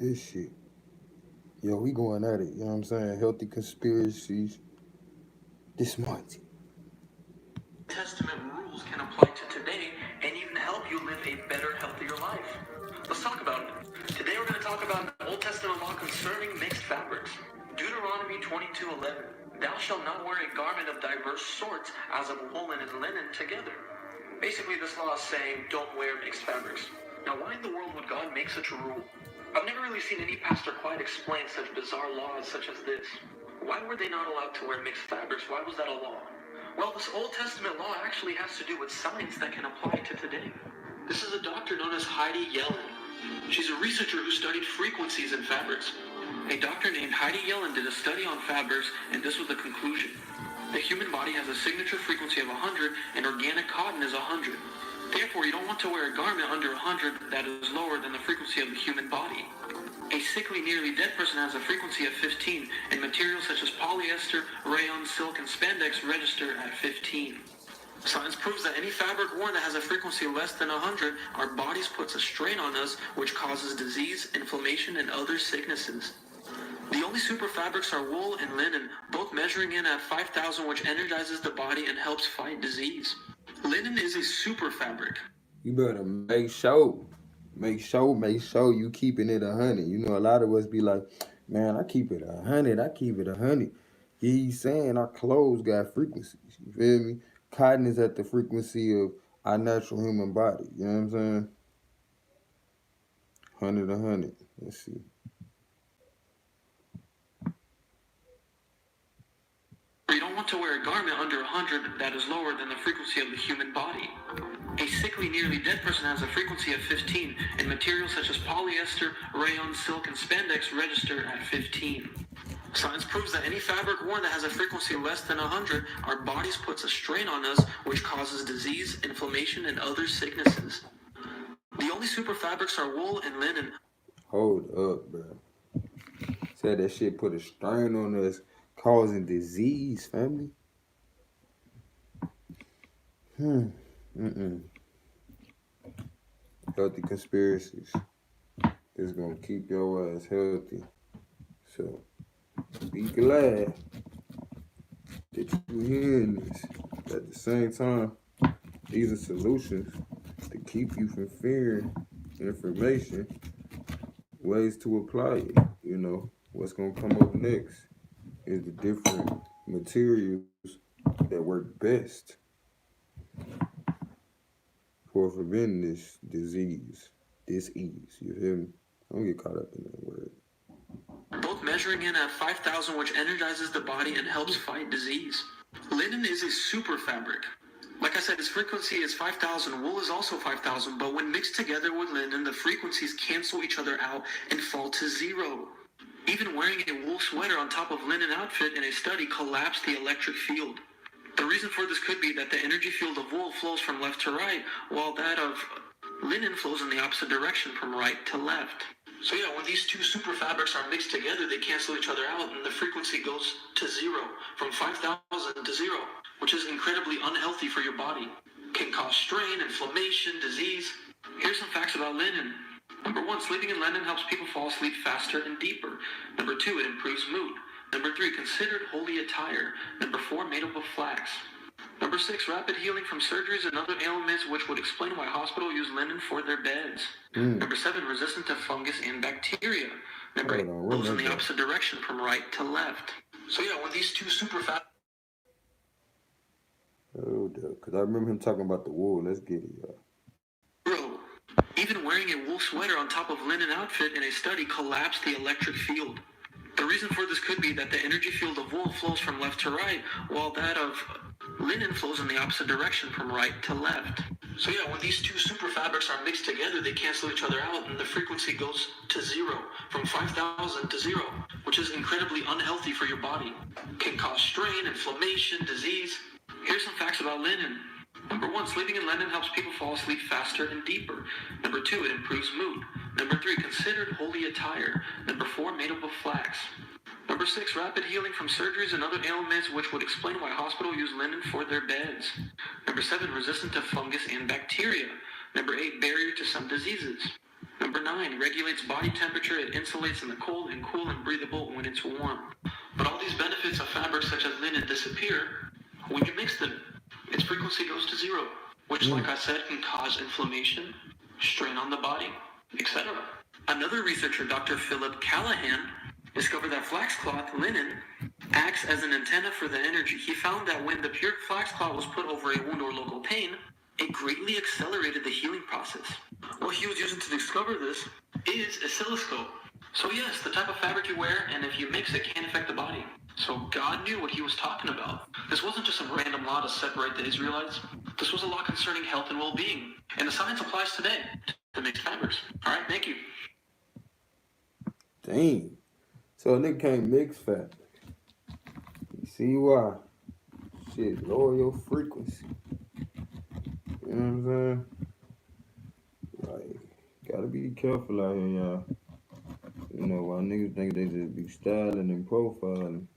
this shit. Yo, we going at it. You know what I'm saying? Healthy conspiracies. This month. Testament rules can apply to today and even help you live a better, healthier life. Let's talk about it. Today we're going to talk about the Old Testament law concerning mixed fabrics. Deuteronomy 22:11. Thou shalt not wear a garment of diverse sorts, as of woolen and linen together. Basically, this law is saying don't wear mixed fabrics. Now, why in the world would God make such a rule? I've never really seen any pastor quite explain such bizarre laws such as this. Why were they not allowed to wear mixed fabrics? Why was that a law? Well, this Old Testament law actually has to do with science that can apply to today. This is a doctor known as Heidi Yellen. She's a researcher who studied frequencies in fabrics. A doctor named Heidi Yellen did a study on fabrics, and this was the conclusion. The human body has a signature frequency of 100, and organic cotton is 100. Therefore, you don't want to wear a garment under 100 that is lower than the frequency of the human body. A sickly, nearly dead person has a frequency of 15, and materials such as polyester, rayon, silk, and spandex register at 15. Science proves that any fabric worn that has a frequency less than 100, our bodies puts a strain on us, which causes disease, inflammation, and other sicknesses. The only super fabrics are wool and linen, both measuring in at 5,000, which energizes the body and helps fight disease. Linen is a super fabric. You better make sure you keeping it 100. You know, a lot of us be like, man, I keep it 100. He's saying our clothes got frequencies. You feel me? Cotton is at the frequency of our natural human body. You know what I'm saying? 100. Let's see. You don't want to wear a garment under 100 that is lower than the frequency of the human body. A sickly, nearly dead person has a frequency of 15, and materials such as polyester, rayon, silk, and spandex register at 15. Science proves that any fabric worn that has a frequency less than 100, our bodies puts a strain on us, which causes disease, inflammation, and other sicknesses. The only super fabrics are wool and linen. Hold up, bro. Said that shit put a strain on us, causing disease, family. Healthy conspiracies. It's gonna keep your ass healthy. So be glad that you're hearing this. At the same time, these are solutions to keep you from fearing information, ways to apply it. You know, what's gonna come up next is the different materials that work best for preventing this disease, dis-ease. You feel me? Don't get caught up in that word. Both measuring in at 5,000, which energizes the body and helps fight disease. Linen is a super fabric. Like I said, its frequency is 5,000. Wool is also 5,000, but when mixed together with linen, the frequencies cancel each other out and fall to zero. Even wearing a wool sweater on top of linen outfit in a study collapsed the electric field. The reason for this could be that the energy field of wool flows from left to right, while that of linen flows in the opposite direction from right to left. So yeah, when these two super fabrics are mixed together, they cancel each other out and the frequency goes to zero, from 5,000 to zero, which is incredibly unhealthy for your body. Can cause strain, inflammation, disease. Here's some facts about linen. Number 1, sleeping in linen helps people fall asleep faster and deeper. Number 2, it improves mood. Number 3, considered holy attire. Number 4, made up of flax. Number 6, rapid healing from surgeries and other ailments, which would explain why hospitals use linen for their beds. Number 7, resistant to fungus and bacteria. Number 8, goes in the opposite direction from right to left. So yeah, when these two super fat... Hold up, because I remember him talking about the wool. Let's get it, y'all. Bro, even wearing a wool sweater on top of linen outfit in a study collapsed the electric field. The reason for this could be that the energy field of wool flows from left to right, while that of linen flows in the opposite direction from right to left. So yeah, when these two super fabrics are mixed together, they cancel each other out and the frequency goes to zero, from 5,000 to zero, which is incredibly unhealthy for your body. Can cause strain, inflammation, disease. Here's some facts about linen. Number 1, sleeping in linen helps people fall asleep faster and deeper. Number 2, it improves mood. Number 3, considered holy attire. Number 4, made up of flax. Number 6, rapid healing from surgeries and other ailments, which would explain why hospitals use linen for their beds. Number 7, resistant to fungus and bacteria. Number 8, barrier to some diseases. Number 9, regulates body temperature. It insulates in the cold and cool and breathable when it's warm. But all these benefits of fabrics such as linen disappear when you mix them. Its frequency goes to 0, which, like I said, can cause inflammation, strain on the body, etc. Another researcher, Dr. Philip Callahan, discovered that flax cloth, linen, acts as an antenna for the energy. He found that when the pure flax cloth was put over a wound or local pain, it greatly accelerated the healing process. What he was using to discover this is a oscilloscope. So yes, the type of fabric you wear, and if you mix it, can affect the body. So God knew what he was talking about. This wasn't just some random law to separate the Israelites. This was a law concerning health and well-being. And the science applies today to mixed fabrics. All right, thank you. Dang. So a nigga can't mix fabric. You see why? Shit, lower your frequency. You know what I'm saying? Like, gotta be careful out here, y'all. You know, why niggas think they just be styling and profiling.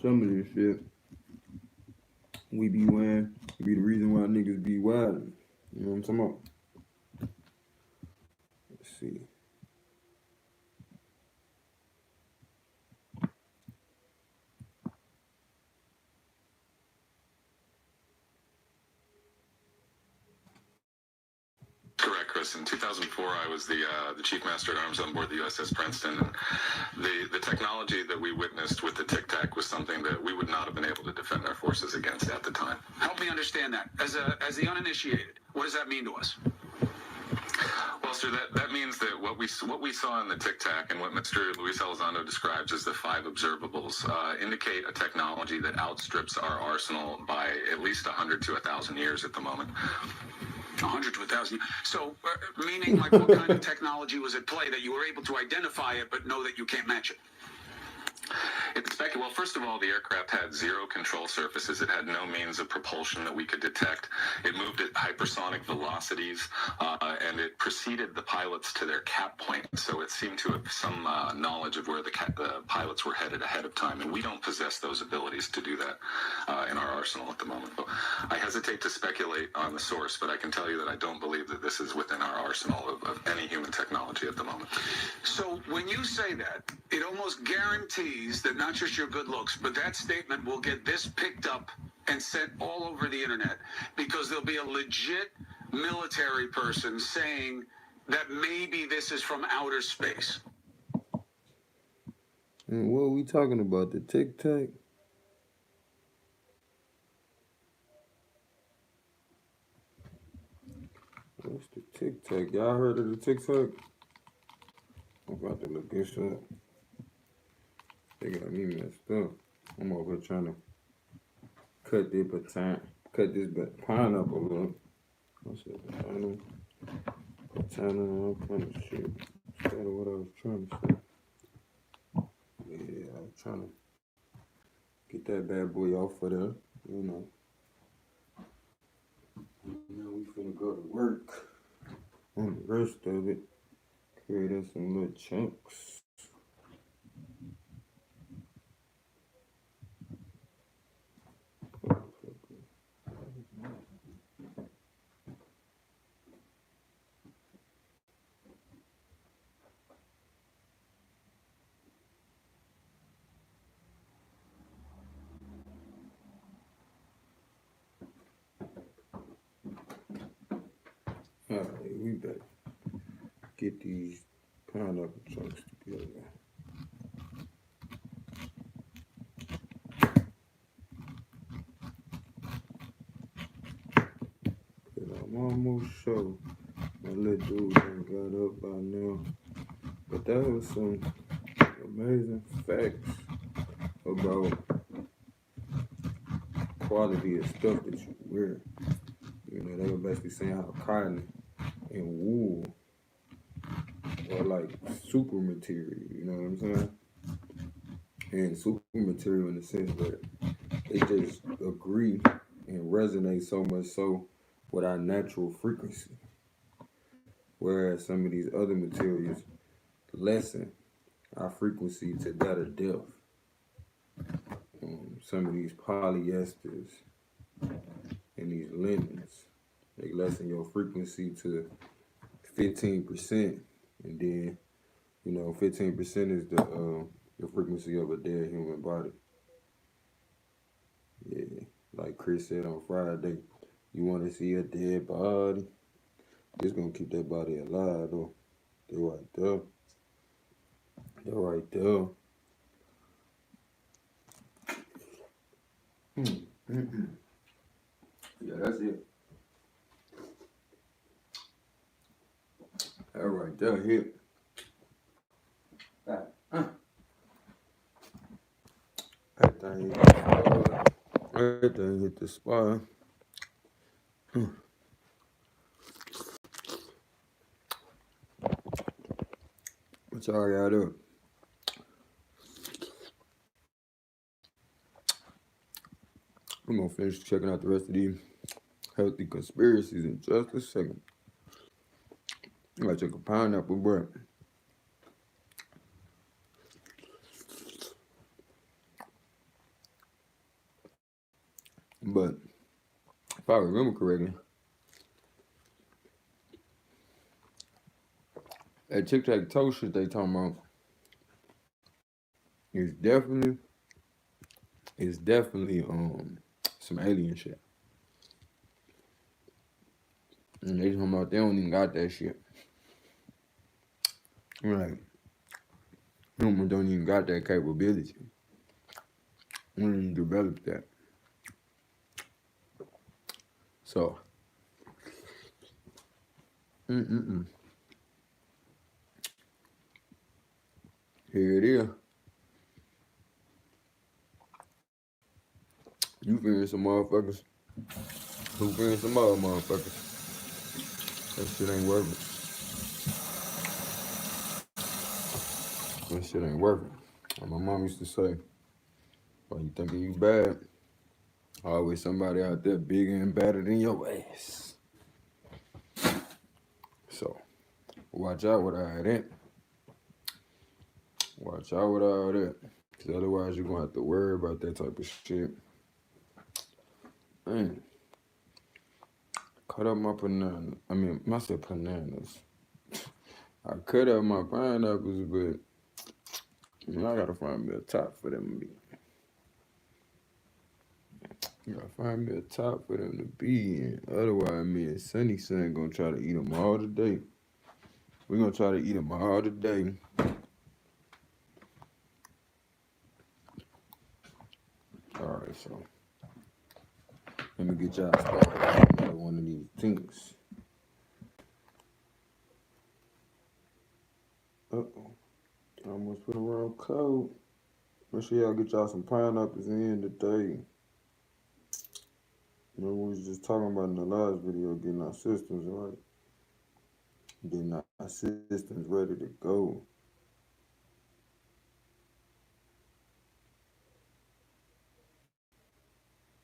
Some of this shit we be wearing be the reason why niggas be wildin'. You know what I'm talking about? Let's see. Correct, Chris. In 2004, I was the chief master at arms on board the USS Princeton. And the technology that we witnessed with the Tic Tac was something that we would not have been able to defend our forces against at the time. Help me understand that. As the uninitiated, what does that mean to us? Well, sir, that means that what we saw in the Tic Tac and what Mr. Luis Elizondo describes as the 5 observables indicate a technology that outstrips our arsenal by at least 100 to 1,000 years at the moment. 100 to 1,000. So, meaning like what kind of technology was at play that you were able to identify it but know that you can't match it? Well, first of all, the aircraft had 0 control surfaces. It had no means of propulsion that we could detect. It moved at hypersonic velocities, and it preceded the pilots to their cap point. So it seemed to have some knowledge of where the pilots were headed ahead of time, and we don't possess those abilities to do that in our arsenal at the moment. So I hesitate to speculate on the source, but I can tell you that I don't believe that this is within our arsenal of any human technology at the moment. So when you say that, it almost guarantees that not just your good looks, but that statement will get this picked up and sent all over the internet, because there'll be a legit military person saying that maybe this is from outer space. And what are we talking about? The Tic Tac? What's the Tic Tac? Y'all heard of the Tic Tac? I'm about to look this up. They got me messed up. I'm over here trying to cut this pineapple up. What's that? Patana, all kind of shit. That's kind of what I was trying to say. Yeah, I was trying to get that bad boy off of there, you know. Now we finna go to work on the rest of it. Create us some little chunks. Alright, we better get these pineapple chunks together. I'm almost sure my little dude done got up by now. But that was some amazing facts about quality of stuff that you wear. You know, they were basically saying how cotton and wool are like super material, you know what I'm saying? And super material in the sense that they just agree and resonate so much so with our natural frequency. Whereas some of these other materials lessen our frequency to that of depth. Some of these polyesters and these linens They lessen your frequency to 15%, and then 15% is the frequency of a dead human body. Yeah, like Chris said on Friday, you want to see a dead body? It's gonna keep that body alive though. They're right there. They're right there. Yeah, that's it. That right there hit. That thing hit the spot. What y'all got up? I'm gonna finish checking out the rest of these healthy conspiracies in just a second. I gotta take a pineapple bread. But if I remember correctly, that tic-tac-toe shit they talking about is definitely some alien shit. And they talking about they don't even got that shit. Right. Humans don't even got that capability. We didn't develop that. So, here it is. You fearing some motherfuckers. Who fearing some other motherfuckers? That shit ain't worth it. That shit ain't worth it. Like my mom used to say, why you thinking you bad? Always somebody out there bigger and better than your ass. So, watch out with all that. Watch out with all that. Because otherwise you're going to have to worry about that type of shit. Man. Cut up my bananas. I said bananas. I cut up my pineapples, but I gotta find me a top for them to be. I gotta find me a top for them to be in. Otherwise, me and Sunny Son gonna try to eat them all today. We're gonna try to eat them all today. Alright, so let me get y'all started. Another one of these things. Uh-oh. I almost put a wrong code. Make sure y'all get y'all some pineapples in today. We was just talking about in the last video, getting our systems right. Getting our systems ready to go.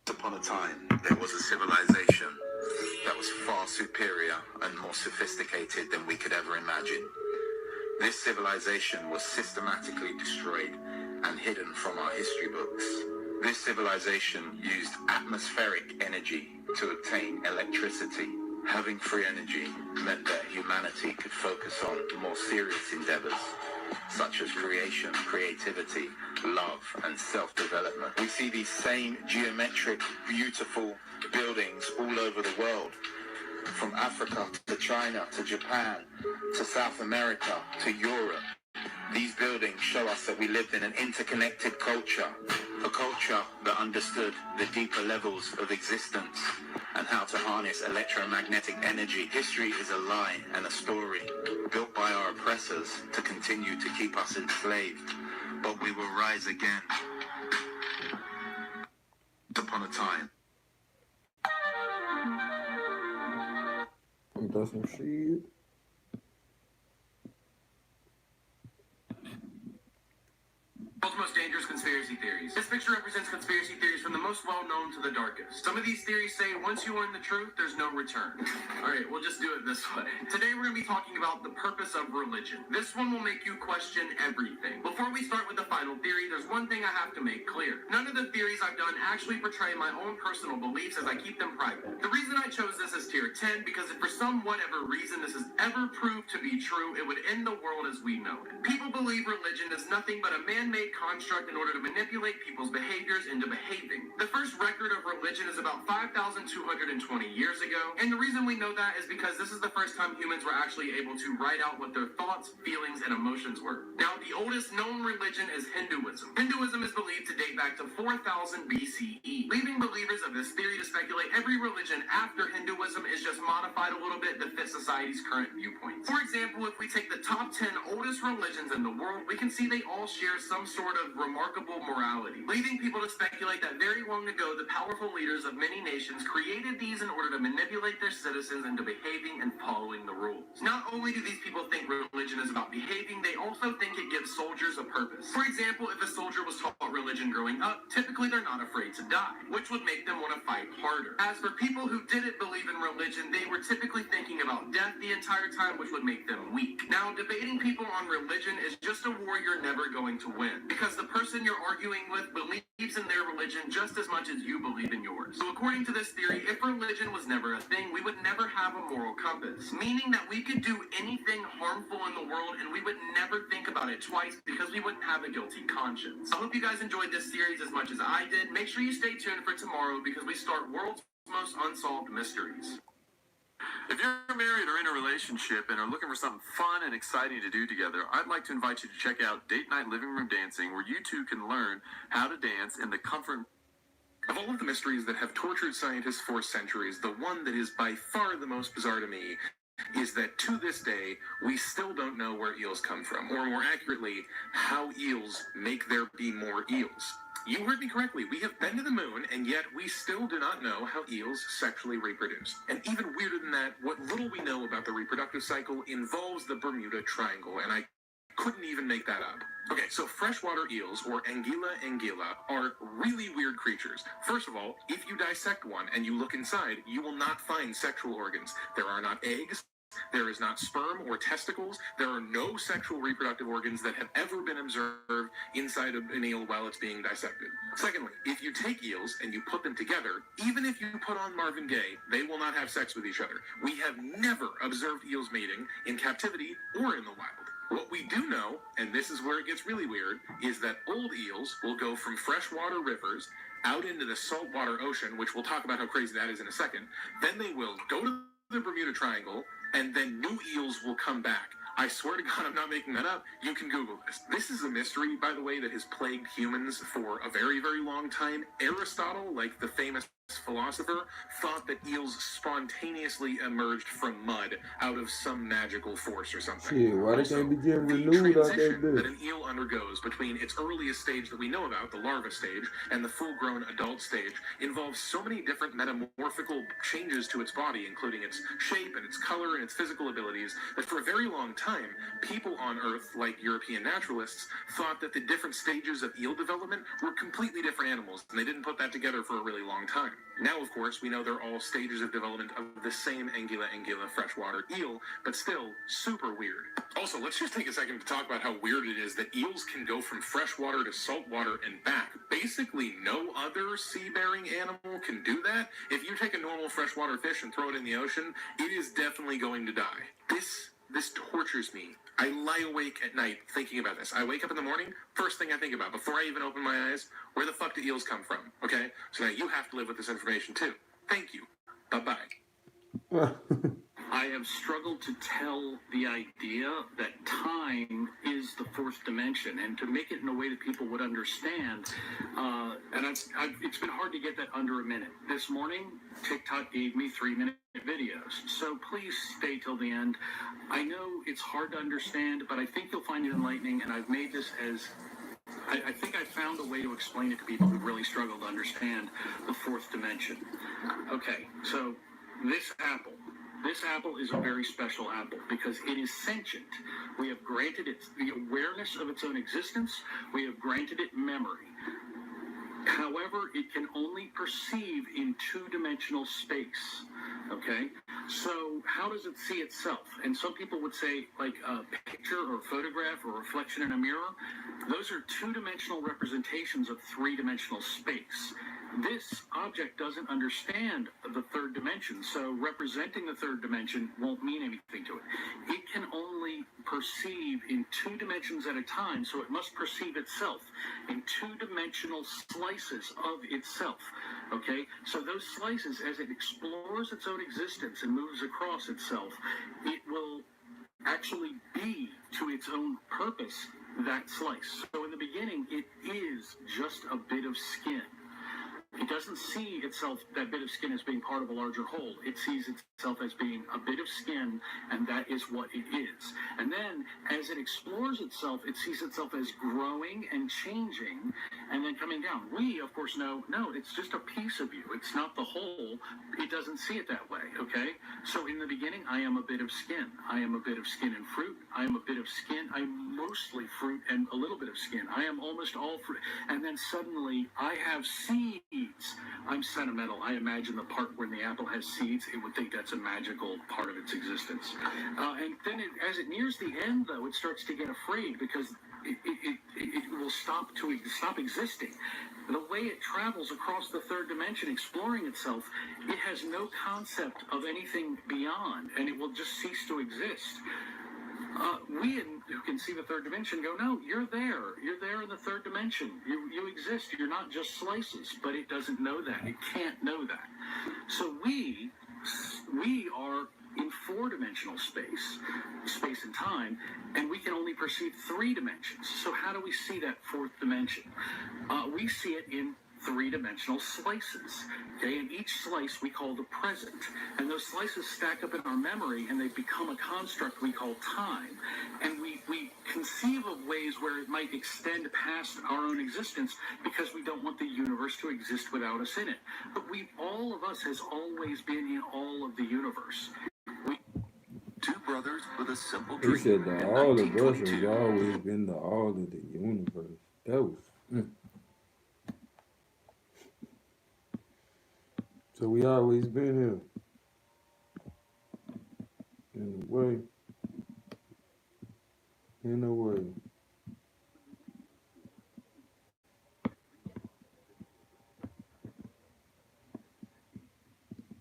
Upon a time, there was a civilization that was far superior and more sophisticated than we could ever imagine. This civilization was systematically destroyed and hidden from our history books. This civilization used atmospheric energy to obtain electricity. Having free energy meant that humanity could focus on more serious endeavors, such as creation, creativity, love, and self-development. We see these same geometric, beautiful buildings all over the world, from Africa to China to Japan to South America to Europe. These buildings show us that we lived in an interconnected culture, a culture that understood the deeper levels of existence and how to harness electromagnetic energy. History is a lie and a story built by our oppressors to continue to keep us enslaved, but we will rise again. Upon a time. That's some shit. most dangerous conspiracy theories. This picture represents conspiracy theories from the most well-known to the darkest. Some of these theories say once you learn the truth, there's no return. Alright, we'll just do it this way. Today we're going to be talking about the purpose of religion. This one will make you question everything. Before we start with the final theory, there's one thing I have to make clear. None of the theories I've done actually portray my own personal beliefs, as I keep them private. The reason I chose this as tier 10, because if for some whatever reason this is ever proved to be true, it would end the world as we know it. People believe religion is nothing but a man-made construct in order to manipulate people's behaviors into behaving. The first record of religion is about 5,220 years ago, and the reason we know that is because this is the first time humans were actually able to write out what their thoughts, feelings, and emotions were. Now, the oldest known religion is Hinduism. Hinduism is believed to date back to 4000 BCE, leaving believers of this theory to speculate every religion after Hinduism is just modified a little bit to fit society's current viewpoints. For example, if we take the top 10 oldest religions in the world, we can see they all share some sort of remarkable morality, leading people to speculate that very long ago the powerful leaders of many nations created these in order to manipulate their citizens into behaving and following the rules. Not only do these people think religion is about behaving, they also think it gives soldiers a purpose. For example, if a soldier was taught religion growing up, typically they're not afraid to die, which would make them want to fight harder. As for people who didn't believe in religion, they were typically thinking about death the entire time, which would make them weak. Now, debating people on religion is just a war you're never going to win, because the person you're arguing with believes in their religion just as much as you believe in yours. So according to this theory, if religion was never a thing, we would never have a moral compass, meaning that we could do anything harmful in the world and we would never think about it twice because we wouldn't have a guilty conscience. I hope you guys enjoyed this series as much as I did. Make sure you stay tuned for tomorrow because we start World's Most Unsolved Mysteries. If you're married or in a relationship and are looking for something fun and exciting to do together, I'd like to invite you to check out Date Night Living Room Dancing, where you two can learn how to dance in the comfort. Of all of the mysteries that have tortured scientists for centuries, the one that is by far the most bizarre to me is that to this day, we still don't know where eels come from, or more accurately, how eels make there be more eels. You heard me correctly. We have been to the moon, and yet we still do not know how eels sexually reproduce. And even weirder than that, what little we know about the reproductive cycle involves the Bermuda Triangle, and I couldn't even make that up. Okay, so freshwater eels, or Anguilla, are really weird creatures. First of all, if you dissect one and you look inside, you will not find sexual organs. There are not eggs. There is not sperm or testicles. There are no sexual reproductive organs that have ever been observed inside of an eel while it's being dissected. Secondly, if you take eels and you put them together, even if you put on Marvin Gaye, they will not have sex with each other. We have never observed eels mating in captivity or in the wild. What we do know, and this is where it gets really weird, is that old eels will go from freshwater rivers out into the saltwater ocean, which we'll talk about how crazy that is in a second. Then they will go to the Bermuda Triangle, and then new eels will come back. I swear to God, I'm not making that up. You can Google this. This is a mystery, by the way, that has plagued humans for a very, very long time. Aristotle, like the famous philosopher, thought that eels spontaneously emerged from mud out of some magical force or something. Shit, why they can't be getting The renewed out transition that that bitch? an eel undergoes between its earliest stage that we know about, the larva stage, and the full-grown adult stage, involves so many different metamorphical changes to its body, including its shape and its color and its physical abilities, that for a very long time, people on Earth, like European naturalists, thought that the different stages of eel development were completely different animals, and they didn't put that together for a really long time. Now, of course, we know they're all stages of development of the same Anguilla freshwater eel, but still super weird. Also, let's just take a second to talk about how weird it is that eels can go from freshwater to saltwater and back. Basically, no other sea-bearing animal can do that. If you take a normal freshwater fish and throw it in the ocean, it is definitely going to die. This tortures me. I lie awake at night thinking about this. I wake up in the morning, first thing I think about, before I even open my eyes, where the fuck do eels come from? Okay? So now you have to live with this information too. Thank you. Bye-bye. I have struggled to tell the idea that time is the fourth dimension, and to make it in a way that people would understand. It's been hard to get that under a minute. This morning, TikTok gave me 3-minute videos, so please stay till the end. I know it's hard to understand, but I think you'll find it enlightening, and I've made this as... I think I found a way to explain it to people who really struggle to understand the fourth dimension. Okay, so this apple This apple is a very special apple because it is sentient. We have granted it the awareness of its own existence. We have granted it memory. However, it can only perceive in two-dimensional space, okay? So how does it see itself? And some people would say, like a picture or photograph or reflection in a mirror. Those are two-dimensional representations of three-dimensional space. This object doesn't understand the third dimension, so representing the third dimension won't mean anything to it. It can only perceive in two dimensions at a time, so it must perceive itself in two-dimensional slices of itself, okay? So those slices, as it explores its own existence and moves across itself, it will actually be to its own purpose that slice. So in the beginning, it is just a bit of skin. It doesn't see itself, that bit of skin, as being part of a larger whole. It sees itself as being a bit of skin, and that is what it is. And then, as it explores itself, it sees itself as growing and changing, and then coming down. We, of course, know, no, it's just a piece of you. It's not the whole. It doesn't see it that way, okay? So in the beginning, I am a bit of skin. I am a bit of skin and fruit. I am a bit of skin. I'm mostly fruit and a little bit of skin. I am almost all fruit. And then suddenly, I have seeds. I'm sentimental. I imagine the part where the apple has seeds. It would think that's a magical part of its existence. And then as it nears the end, though, it starts to get afraid because it will stop existing. The way it travels across the third dimension, exploring itself, it has no concept of anything beyond, and it will just cease to exist. We who can see the third dimension go, no, you're there. You're there in the third dimension. You exist. You're not just slices. But it doesn't know that. It can't know that. So we are in four-dimensional space and time, and we can only perceive three dimensions. So how do we see that fourth dimension? We see it in three-dimensional slices. Okay, and each slice we call the present, and those slices stack up in our memory, and they become a construct we call time. And we conceive of ways where it might extend past our own existence because we don't want the universe to exist without us in it. But all of us has always been in all of the universe. Two brothers with a simple He dream. said that In all of us has 1922, always been the all of the universe. That was. So we always been here. In a way. In a way.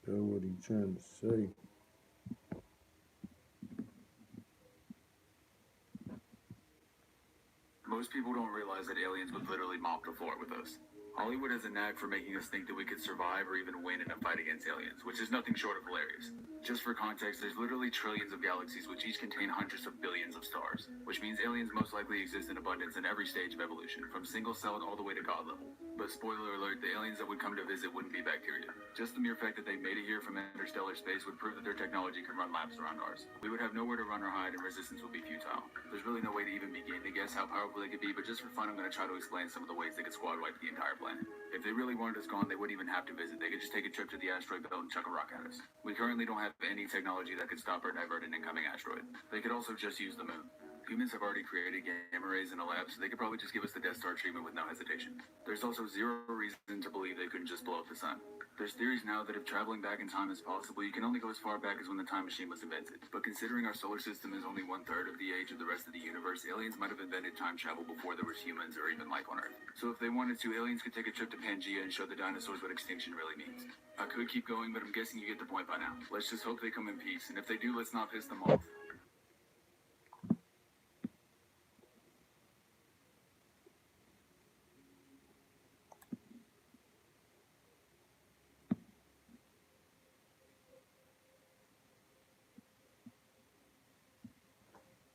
That's what he trying to say. Most people don't realize that aliens would literally mop the floor with us. Hollywood has a knack for making us think that we could survive or even win in a fight against aliens, which is nothing short of hilarious. Just for context, there's literally trillions of galaxies which each contain hundreds of billions of stars, which means aliens most likely exist in abundance in every stage of evolution, from single-celled all the way to god level. But spoiler alert, the aliens that would come to visit wouldn't be bacteria. Just the mere fact that they made it here from interstellar space would prove that their technology could run laps around ours. We would have nowhere to run or hide, and resistance would be futile. There's really no way to even begin to guess how powerful they could be, but just for fun, I'm going to try to explain some of the ways they could squad wipe the entire planet. If they really wanted us gone, they wouldn't even have to visit. They could just take a trip to the asteroid belt and chuck a rock at us. We currently don't have any technology that could stop or divert an incoming asteroid. They could also just use the moon. Humans have already created gamma rays in a lab, so they could probably just give us the Death Star treatment with no hesitation. There's also zero reason to believe they couldn't just blow up the sun. There's theories now that if traveling back in time is possible, you can only go as far back as when the time machine was invented. But considering our solar system is only 1/3 of the age of the rest of the universe, aliens might have invented time travel before there was humans or even life on Earth. So if they wanted to, aliens could take a trip to Pangea and show the dinosaurs what extinction really means. I could keep going, but I'm guessing you get the point by now. Let's just hope they come in peace, and if they do, let's not piss them off.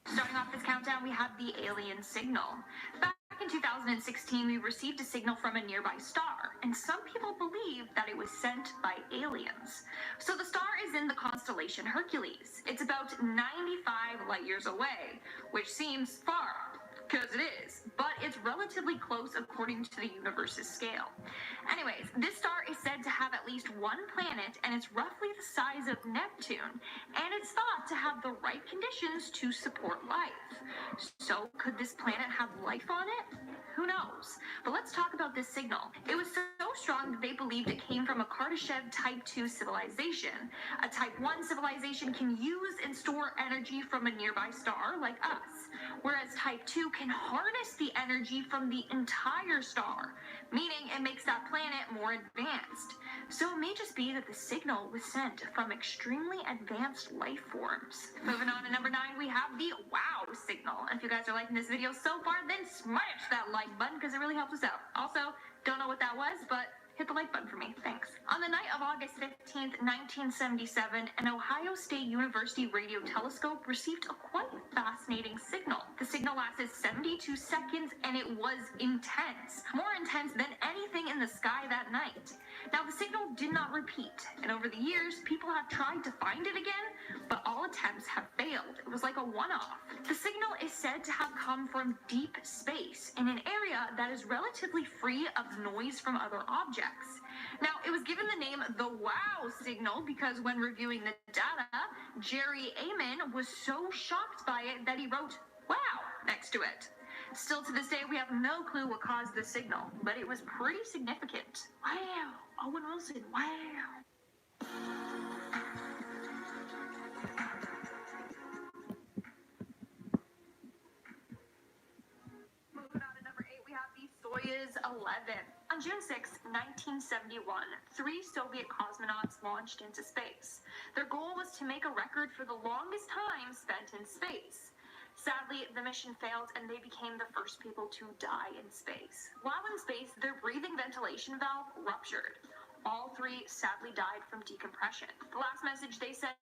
Starting off this countdown, we have the alien signal. Back in 2016, we received a signal from a nearby star, and some people believe that it was sent by aliens. So the star is in the constellation Hercules. It's about 95 light years away, which seems far because it is, but it's relatively close according to the universe's scale. Anyways, this star is said to have at least one planet, and it's roughly the size of Neptune, and it's thought to have the right conditions to support life. So, could this planet have life on it? Who knows? But let's talk about this signal. It was so strong that they believed it came from a Kardashev Type 2 civilization. A Type 1 civilization can use and store energy from a nearby star like us, whereas Type 2 can harness the energy from the entire star, meaning it makes that planet more advanced. So it may just be that the signal was sent from extremely advanced life forms. Moving on to number 9, we have the wow signal. And if you guys are liking this video so far, then smash that like button because it really helps us out. Also, don't know what that was, but hit the like button for me. Thanks. On the night of August 15th, 1977, an Ohio State University radio telescope received a quite fascinating signal. The signal lasted 72 seconds and it was intense. More intense than anything in the sky that night. Now, the signal did not repeat, and over the years, people have tried to find it again, but all attempts have failed. It was like a one-off. The signal is said to have come from deep space in an area that is relatively free of noise from other objects. Now, it was given the name the wow signal because when reviewing the data, Jerry Amen was so shocked by it that he wrote wow next to it. Still to this day, we have no clue what caused the signal, but it was pretty significant. Wow. Owen Wilson, wow. Moving on to number 8, we have the Soyuz 11. On June 6, 1971, 3 Soviet cosmonauts launched into space. Their goal was to make a record for the longest time spent in space. Sadly, the mission failed and they became the first people to die in space. While in space, their breathing ventilation valve ruptured. All 3 sadly died from decompression. The last message they sent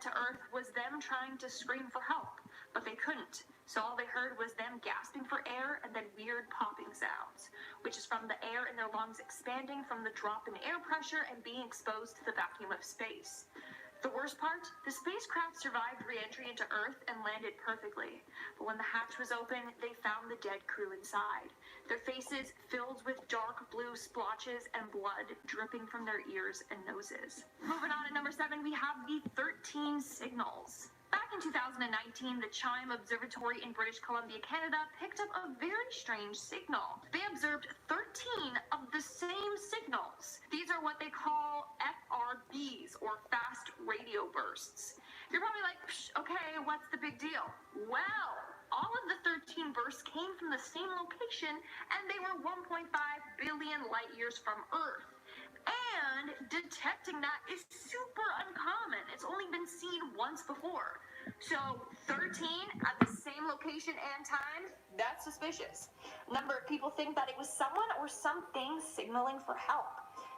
to Earth was them trying to scream for help, but they couldn't. So all they heard was them gasping for air and then weird popping sounds, which is from the air in their lungs expanding from the drop in air pressure and being exposed to the vacuum of space. The worst part, the spacecraft survived re-entry into Earth and landed perfectly. But when the hatch was open, they found the dead crew inside. Their faces filled with dark blue splotches and blood dripping from their ears and noses. Moving on to number 7, we have the 13 signals. Back in 2019, the Chime Observatory in British Columbia, Canada, picked up a very strange signal. They observed 13 of the same signals. These are what they call FRBs, or fast radio bursts. You're probably like, okay, what's the big deal? Well, all of the 13 bursts came from the same location, and they were 1.5 billion light years from Earth. And detecting that is super uncommon. It's only been seen once before. So 13 at the same location and time, that's suspicious. A number of people think that it was someone or something signaling for help.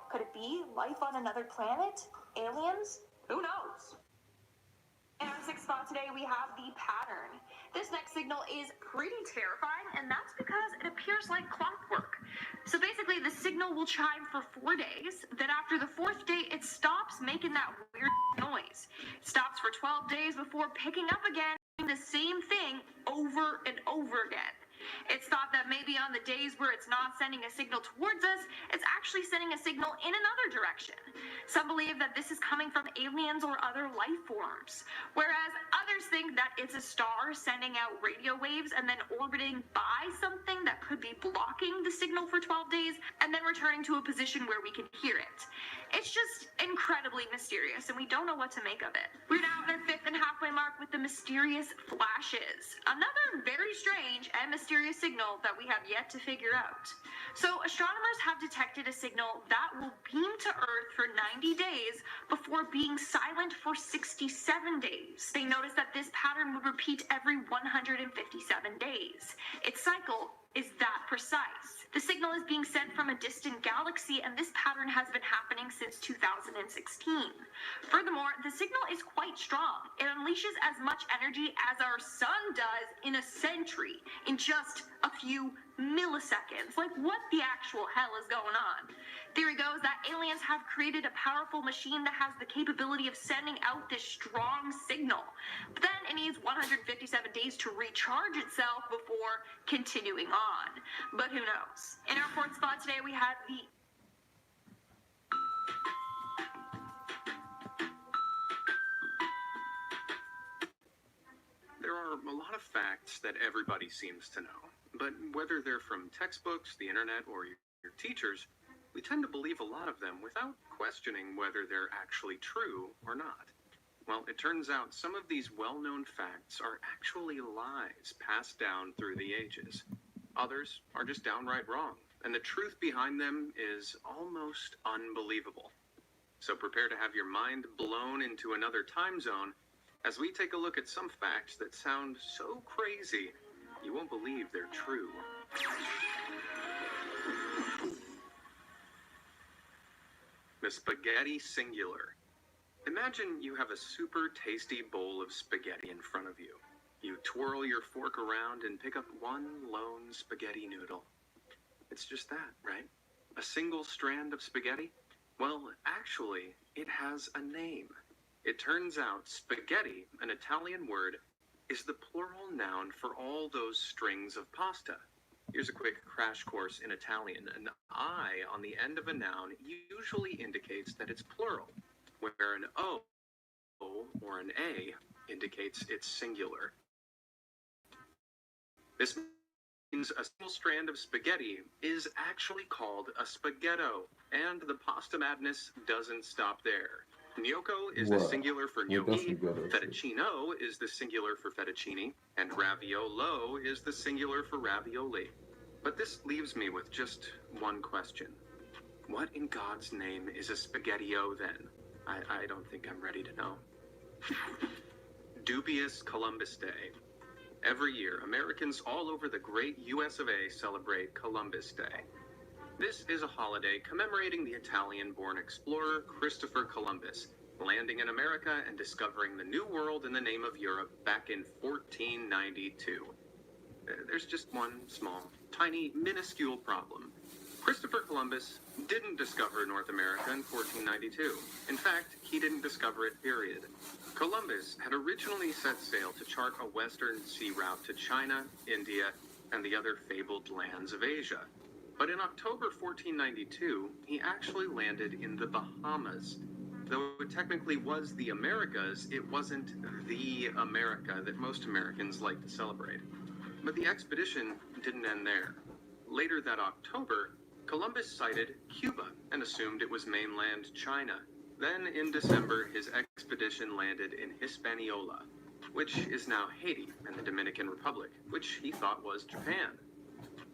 Could it be life on another planet? Aliens? Who knows? And on 6th spot today, we have the pattern. This next signal is pretty terrifying, and that's because it appears like clockwork. So basically, the signal will chime for 4 days. Then after the 4th day, it stops making that weird noise. It stops for 12 days before picking up again, doing the same thing over and over again. It's thought that maybe on the days where it's not sending a signal towards us, it's actually sending a signal in another direction. Some believe that this is coming from aliens or other life forms, whereas others think that it's a star sending out radio waves and then orbiting by something that could be blocking the signal for 12 days and then returning to a position where we can hear it. It's just incredibly mysterious, and we don't know what to make of it. We're now at our 5th and halfway mark with the mysterious flashes. Another very strange and mysterious signal that we have yet to figure out. So astronomers have detected a signal that will beam to Earth for 90 days before being silent for 67 days. They noticed that this pattern would repeat every 157 days. Its cycle is that precise. The signal is being sent from a distant galaxy, and this pattern has been happening since 2016. Furthermore, the signal is quite strong. It unleashes as much energy as our sun does in a century in just a few milliseconds. Like, what the actual hell is going on? Theory goes that aliens have created a powerful machine that has the capability of sending out this strong signal. But then it needs 157 days to recharge itself before continuing on. But who knows? In our fourth spot today, we have the There are a lot of facts that everybody seems to know, but whether they're from textbooks, the internet, or your teachers, we tend to believe a lot of them without questioning whether they're actually true or not. Well, it turns out some of these well-known facts are actually lies passed down through the ages. Others are just downright wrong, and the truth behind them is almost unbelievable. So prepare to have your mind blown into another time zone as we take a look at some facts that sound so crazy, you won't believe they're true. The spaghetti singular. Imagine you have a super tasty bowl of spaghetti in front of you. You twirl your fork around and pick up one lone spaghetti noodle. It's just that, right? A single strand of spaghetti? Well, actually, it has a name. It turns out spaghetti, an Italian word, is the plural noun for all those strings of pasta. Here's a quick crash course in Italian. An I on the end of a noun usually indicates that it's plural, where an O or an A indicates it's singular. This means a single strand of spaghetti is actually called a spaghetto, and the pasta madness doesn't stop there. Gnocco is the singular for gnocchi, fettuccino is the singular for fettuccine, and raviolo is the singular for ravioli. But this leaves me with just one question. What in God's name is a spaghettio then? I don't think I'm ready to know. Dubious Columbus Day. Every year, Americans all over the great US of A celebrate Columbus Day. This is a holiday commemorating the Italian-born explorer Christopher Columbus, landing in America and discovering the New World in the name of Europe back in 1492. There's just one small, tiny, minuscule problem. Christopher Columbus didn't discover North America in 1492. In fact, he didn't discover it, period. Columbus had originally set sail to chart a western sea route to China, India, and the other fabled lands of Asia. But in October 1492, he actually landed in the Bahamas. Though it technically was the Americas, it wasn't the America that most Americans like to celebrate. But the expedition didn't end there. Later that October, Columbus sighted Cuba and assumed it was mainland China. Then in December, his expedition landed in Hispaniola, which is now Haiti and the Dominican Republic, which he thought was Japan.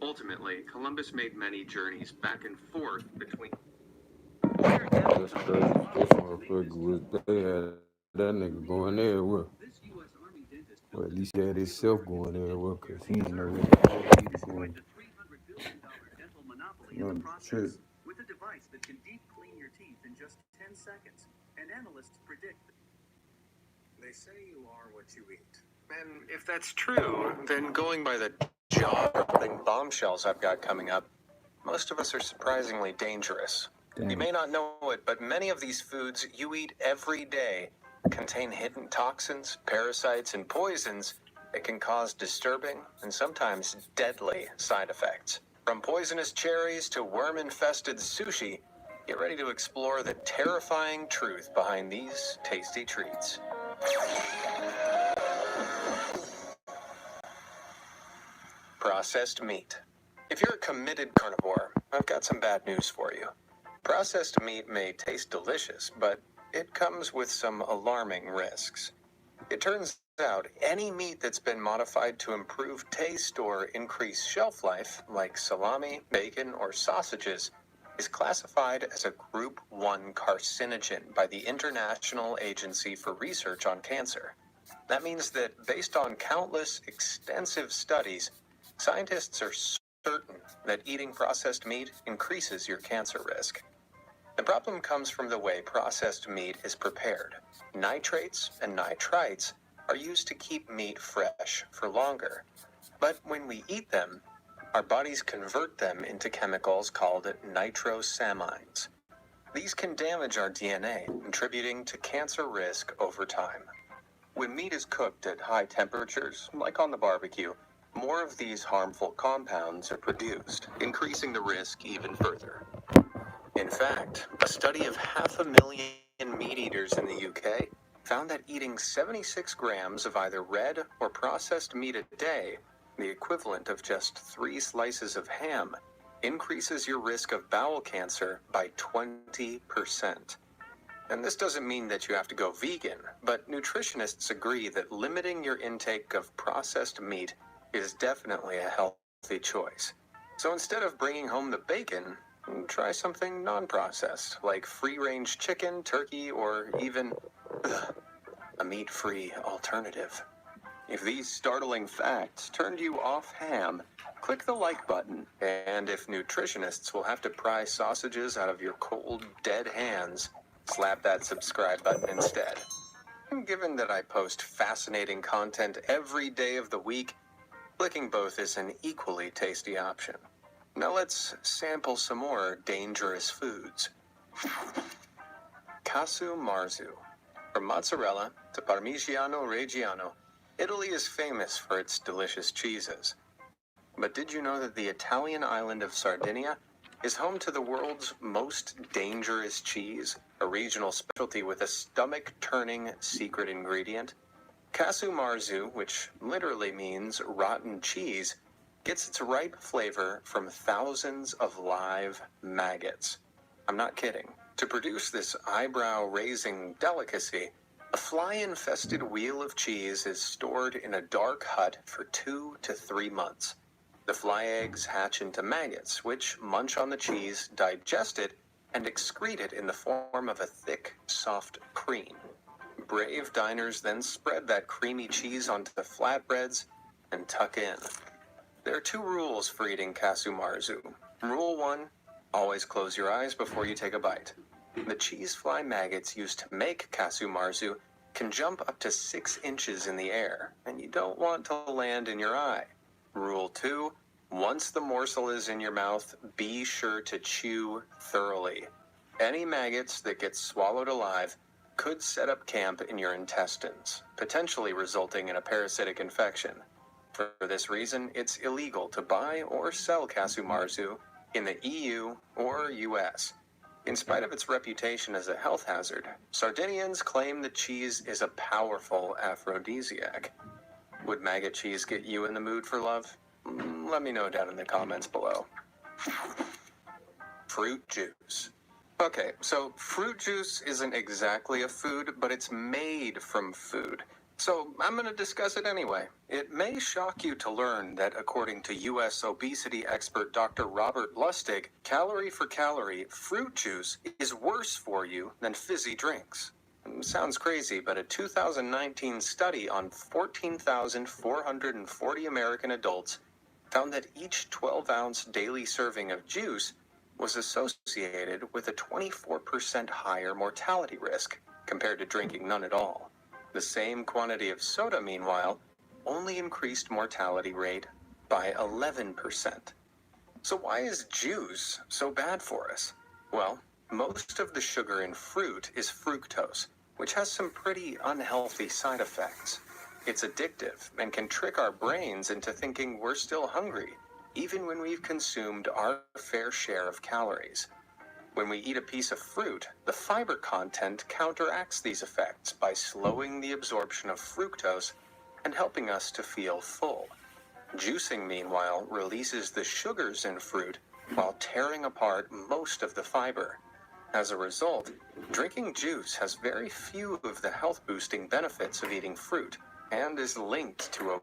Ultimately, Columbus made many journeys back and forth between... That's crazy. This motherfucker was there. That nigga going everywhere. Well, at least he had himself going everywhere, because he didn't know what the hell he was going. No, true. With a device that can deep clean your teeth in just 10 seconds. And analysts predict They say you are what you eat. And if that's true, then going by the jaw-dropping bombshells I've got coming up, most of us are surprisingly dangerous. Damn. You may not know it, but many of these foods you eat every day contain hidden toxins, parasites, and poisons that can cause disturbing and sometimes deadly side effects. From poisonous cherries to worm-infested sushi, get ready to explore the terrifying truth behind these tasty treats. Processed meat. If you're a committed carnivore, I've got some bad news for you. Processed meat may taste delicious, but it comes with some alarming risks. It turns out any meat that's been modified to improve taste or increase shelf life, like salami, bacon, or sausages, is classified as a Group 1 carcinogen by the International Agency for Research on Cancer. That means that based on countless extensive studies, scientists are certain that eating processed meat increases your cancer risk. The problem comes from the way processed meat is prepared. Nitrates and nitrites are used to keep meat fresh for longer. But when we eat them, our bodies convert them into chemicals called nitrosamines. These can damage our DNA, contributing to cancer risk over time. When meat is cooked at high temperatures, like on the barbecue, more of these harmful compounds are produced, increasing the risk even further. In fact, a study of 500,000 meat eaters in the UK found that eating 76 grams of either red or processed meat a day, the equivalent of just 3 slices of ham, increases your risk of bowel cancer by 20%. And this doesn't mean that you have to go vegan, but nutritionists agree that limiting your intake of processed meat is definitely a healthy choice. So instead of bringing home the bacon, try something non-processed, like free-range chicken, turkey, or even a meat-free alternative. If these startling facts turned you off ham, click the like button, and if nutritionists will have to pry sausages out of your cold, dead hands, slap that subscribe button instead. And given that I post fascinating content every day of the week, clicking both is an equally tasty option. Now let's sample some more dangerous foods. Kasumarzu. From mozzarella to Parmigiano Reggiano, Italy is famous for its delicious cheeses. But did you know that the Italian island of Sardinia is home to the world's most dangerous cheese, a regional specialty with a stomach-turning secret ingredient? Kasumarzu, which literally means rotten cheese, gets its ripe flavor from thousands of live maggots. I'm not kidding. To produce this eyebrow-raising delicacy, a fly-infested wheel of cheese is stored in a dark hut for 2 to 3 months. The fly eggs hatch into maggots, which munch on the cheese, digest it, and excrete it in the form of a thick, soft cream. Brave diners then spread that creamy cheese onto the flatbreads and tuck in. There are 2 rules for eating Kasumarzu. Rule 1, always close your eyes before you take a bite. The cheese fly maggots used to make Kasumarzu can jump up to 6 inches in the air, and you don't want to land in your eye. Rule 2, once the morsel is in your mouth, be sure to chew thoroughly. Any maggots that get swallowed alive could set up camp in your intestines, potentially resulting in a parasitic infection. For this reason, it's illegal to buy or sell Kasumarzu in the EU or US. In spite of its reputation as a health hazard, Sardinians claim the cheese is a powerful aphrodisiac. Would maggot cheese get you in the mood for love? Let me know down in the comments below. Fruit juice. Okay, so fruit juice isn't exactly a food, but it's made from food. So I'm going to discuss it anyway. It may shock you to learn that according to U.S. obesity expert Dr. Robert Lustig, calorie for calorie, fruit juice is worse for you than fizzy drinks. Sounds crazy, but a 2019 study on 14,440 American adults found that each 12-ounce daily serving of juice was associated with a 24% higher mortality risk compared to drinking none at all. The same quantity of soda, meanwhile, only increased mortality rate by 11%. So why is juice so bad for us? Well, most of the sugar in fruit is fructose, which has some pretty unhealthy side effects. It's addictive and can trick our brains into thinking we're still hungry, even when we've consumed our fair share of calories. When we eat a piece of fruit, the fiber content counteracts these effects by slowing the absorption of fructose and helping us to feel full. Juicing, meanwhile, releases the sugars in fruit while tearing apart most of the fiber. As a result, drinking juice has very few of the health-boosting benefits of eating fruit and is linked to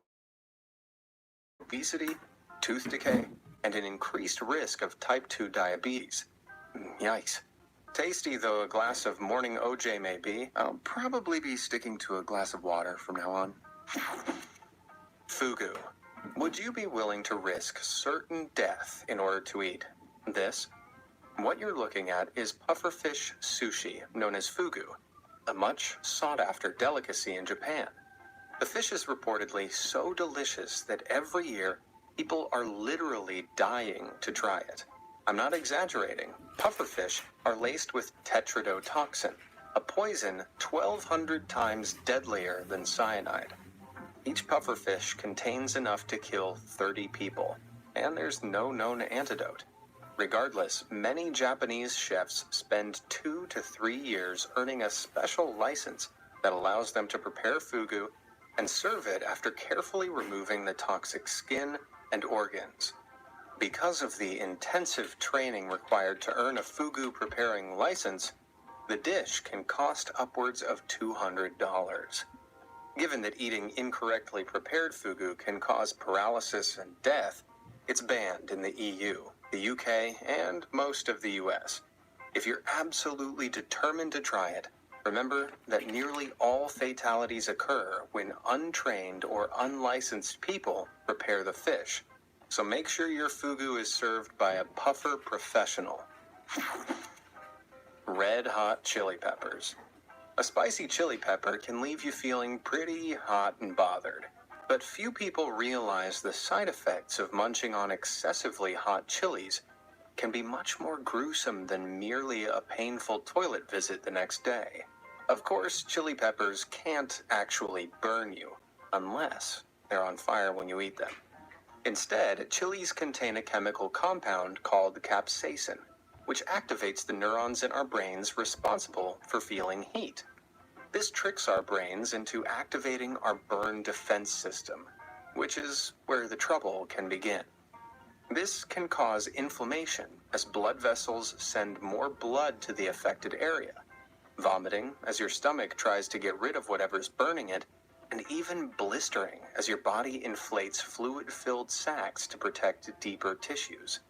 obesity, tooth decay, and an increased risk of type 2 diabetes. Yikes. Tasty though a glass of morning OJ may be, I'll probably be sticking to a glass of water from now on. Fugu. Would you be willing to risk certain death in order to eat this? What you're looking at is pufferfish sushi, known as fugu, a much sought-after delicacy in Japan. The fish is reportedly so delicious that every year, People are literally dying to try it. I'm not exaggerating. Pufferfish are laced with tetrodotoxin, a poison 1,200 times deadlier than cyanide. Each pufferfish contains enough to kill 30 people, and there's no known antidote. Regardless, many Japanese chefs spend 2 to 3 years earning a special license that allows them to prepare fugu and serve it after carefully removing the toxic skin and organs. Because of the intensive training required to earn a fugu preparing license, the dish can cost upwards of $200. Given that eating incorrectly prepared fugu can cause paralysis and death, it's banned in the EU, the UK, and most of the US. If you're absolutely determined to try it, remember that nearly all fatalities occur when untrained or unlicensed people prepare the fish. So make sure your fugu is served by a puffer professional. Red hot chili peppers. A spicy chili pepper can leave you feeling pretty hot and bothered. But few people realize the side effects of munching on excessively hot chilies can be much more gruesome than merely a painful toilet visit the next day. Of course, chili peppers can't actually burn you, unless they're on fire when you eat them. Instead, chilies contain a chemical compound called capsaicin, which activates the neurons in our brains responsible for feeling heat. This tricks our brains into activating our burn defense system, which is where the trouble can begin. This can cause inflammation as blood vessels send more blood to the affected area, vomiting as your stomach tries to get rid of whatever's burning it, and even blistering as your body inflates fluid-filled sacs to protect deeper tissues.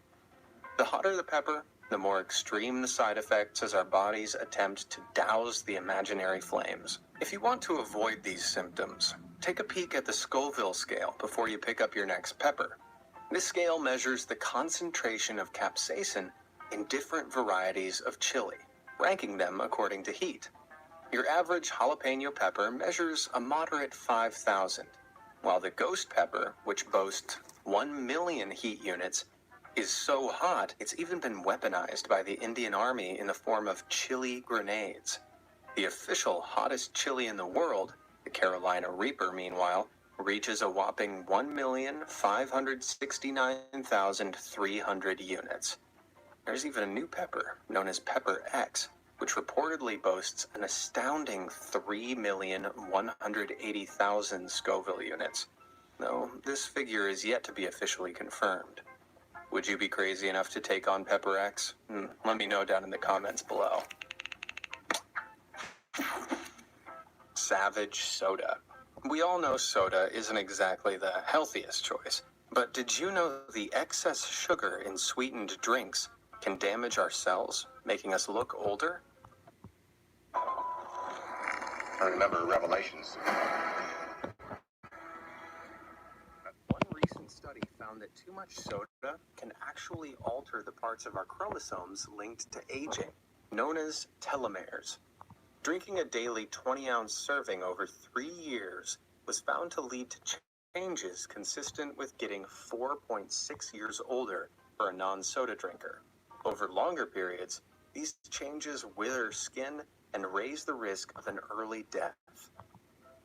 The hotter the pepper, the more extreme the side effects as our bodies attempt to douse the imaginary flames. If you want to avoid these symptoms, take a peek at the Scoville Scale before you pick up your next pepper. This scale measures the concentration of capsaicin in different varieties of chili, ranking them according to heat. Your average jalapeno pepper measures a moderate 5,000, while the ghost pepper, which boasts 1 million heat units, is so hot it's even been weaponized by the Indian Army in the form of chili grenades. The official hottest chili in the world, the Carolina Reaper, meanwhile, reaches a whopping 1,569,300 units. There's even a new pepper, known as Pepper X, which reportedly boasts an astounding 3,180,000 Scoville units, though this figure is yet to be officially confirmed. Would you be crazy enough to take on Pepper X? Let me know down in the comments below. Savage soda. We all know soda isn't exactly the healthiest choice, but did you know the excess sugar in sweetened drinks can damage our cells, making us look older? I remember Revelations. One recent study found that too much soda can actually alter the parts of our chromosomes linked to aging, known as telomeres. Drinking a daily 20-ounce serving over 3 years was found to lead to changes consistent with getting 4.6 years older for a non-soda drinker. Over longer periods, these changes wither skin and raise the risk of an early death.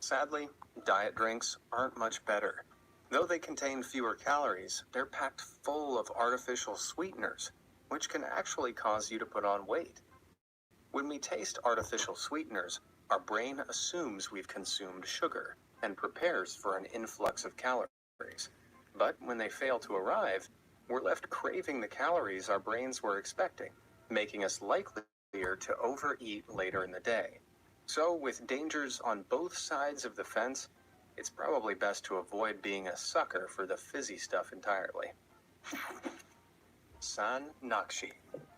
Sadly, diet drinks aren't much better. Though they contain fewer calories, they're packed full of artificial sweeteners, which can actually cause you to put on weight. When we taste artificial sweeteners, our brain assumes we've consumed sugar and prepares for an influx of calories. But when they fail to arrive, we're left craving the calories our brains were expecting, making us likelier to overeat later in the day. So, with dangers on both sides of the fence, it's probably best to avoid being a sucker for the fizzy stuff entirely. San Nakshi.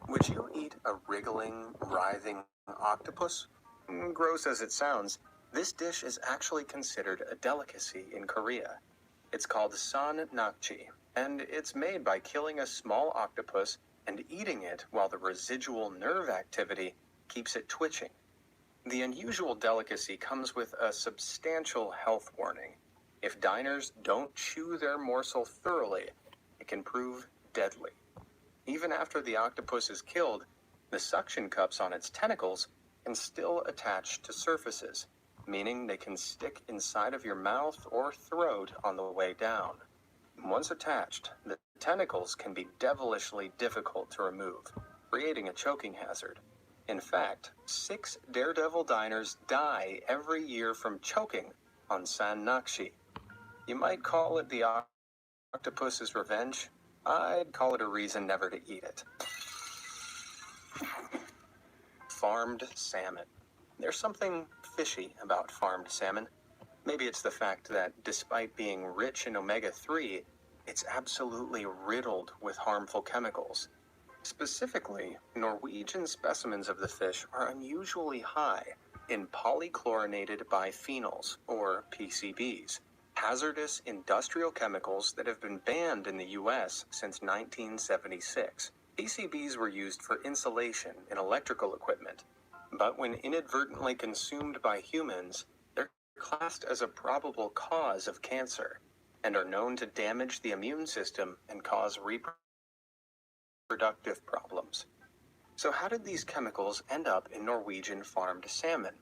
Would you eat a wriggling, writhing octopus? Gross as it sounds, this dish is actually considered a delicacy in Korea. It's called San Nakshi, and it's made by killing a small octopus and eating it while the residual nerve activity keeps it twitching. The unusual delicacy comes with a substantial health warning. If diners don't chew their morsel thoroughly, it can prove deadly. Even after the octopus is killed, the suction cups on its tentacles can still attach to surfaces, meaning they can stick inside of your mouth or throat on the way down. Once attached, the tentacles can be devilishly difficult to remove, creating a choking hazard. In fact, 6 daredevil diners die every year from choking on San Nakshi. You might call it the octopus's revenge. I'd call it a reason never to eat it. Farmed salmon. There's something fishy about farmed salmon. Maybe it's the fact that despite being rich in omega-3, it's absolutely riddled with harmful chemicals. Specifically, Norwegian specimens of the fish are unusually high in polychlorinated biphenyls, or PCBs, hazardous industrial chemicals that have been banned in the U.S. since 1976. PCBs were used for insulation in electrical equipment, but when inadvertently consumed by humans, they're classed as a probable cause of cancer and are known to damage the immune system and cause reproductive problems. So how did these chemicals end up in Norwegian farmed salmon?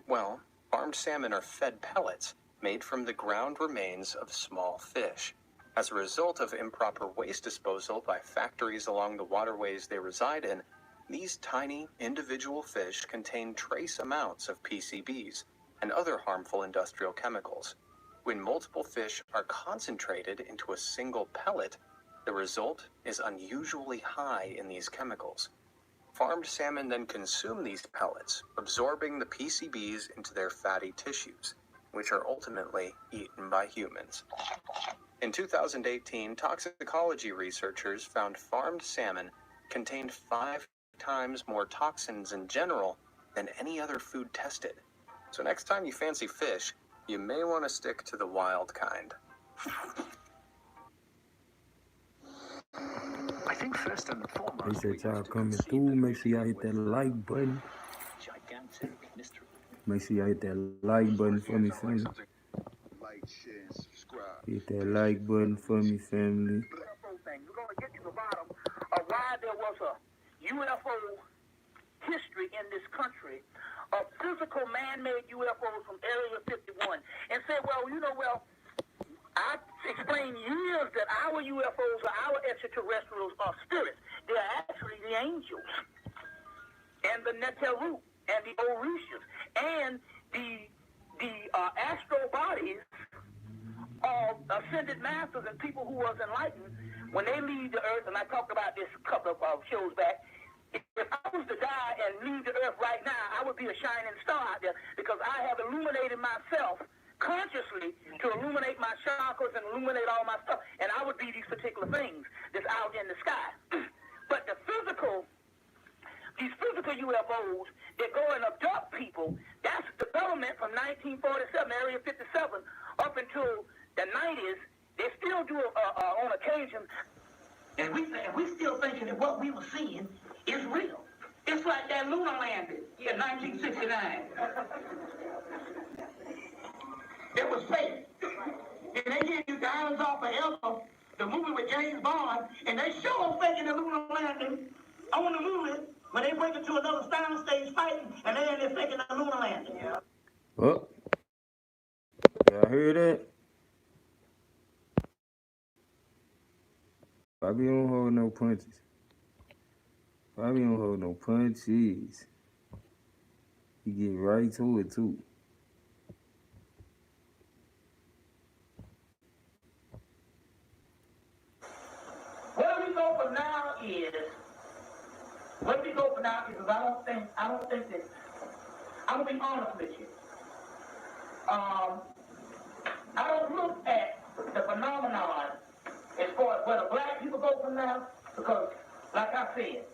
Well, farmed salmon are fed pellets made from the ground remains of small fish. As a result of improper waste disposal by factories along the waterways they reside in, these tiny individual fish contain trace amounts of PCBs and other harmful industrial chemicals. When multiple fish are concentrated into a single pellet, the result is unusually high in these chemicals. Farmed salmon then consume these pellets, absorbing the PCBs into their fatty tissues, which are ultimately eaten by humans. In 2018, toxicology researchers found farmed salmon contained 5 times more toxins in general than any other food tested. So next time you fancy fish, you may want to stick to the wild kind. I think first and foremost, They said y'all coming through. Make sure y'all hit that like button. gigantic mystery. Make sure y'all hit that like button for me, family. Like, share, and subscribe. Hit that like button for me, family. We're going to get to the bottom of why there was a UFO history in this country of physical man-made UFOs from Area 51 and say, I explained years that our UFOs or our extraterrestrials are spirits. They're actually the angels and the Neteru and the Orishas and the astral bodies of ascended masters and people who was enlightened when they leave the earth. And I talked about this a couple of shows back. If I was to die and leave the earth right now, I would be a shining star out there because I have illuminated myself consciously to illuminate my chakras and illuminate all my stuff. And I would be these particular things that's out in the sky. But these physical UFOs that go and abduct people, that's the government from 1947, Area 57, up until the 90s. They still do on occasion. And we still thinking that what we were seeing is real. It's like that lunar landing in 1969. It was fake. And they give you Diamonds Are Forever, the movie with James Bond, and they show them faking the lunar landing on the movie when they break into another soundstage fighting, and they end up faking the lunar landing. Oh, y'all hear that? Bobby don't hold no punches. Bobby don't hold no punches. He get right to it, too. Where we go for now is, because I don't think that, I'm going to be honest with you. I don't look at the phenomenon as far as where the black people go from now, because, like I said,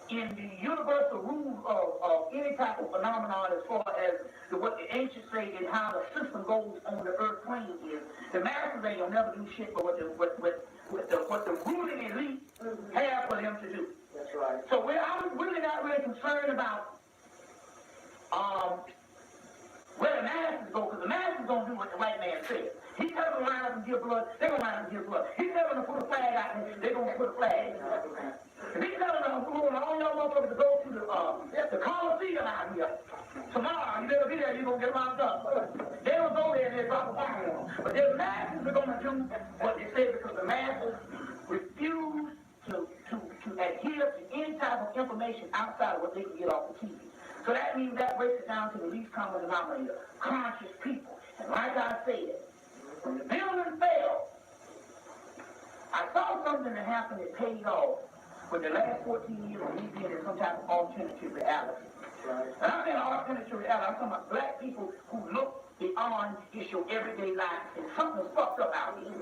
in the universal rules of any type of phenomenon as far as what the ancients say and how the system goes on the earth plane is, the masses ain't gonna never do shit but what the ruling elite have for them to do. That's right. So I'm really not really concerned about where the masses go, because the masses don't do what the white man says. He tells them to line up and give blood, they're going to line up and give blood. He tells them to put a flag out there, they're going to put a flag. If he tells them to all y'all motherfuckers to go to the Coliseum out here, tomorrow, you better be there, you're going to get locked up. They don't go there and they drop a fire on them. But the masses are going to do what they say because the masses refuse to adhere to any type of information outside of what they can get off the TV. So that means that breaks it down to the least common denominator, conscious people. And like I said, when the building fell, I saw something that happened that paid off for the last 14 years of me being in some type of alternative reality. Right. And I'm saying alternative reality, I'm talking about black people who look beyond just your everyday life and something's fucked up out here.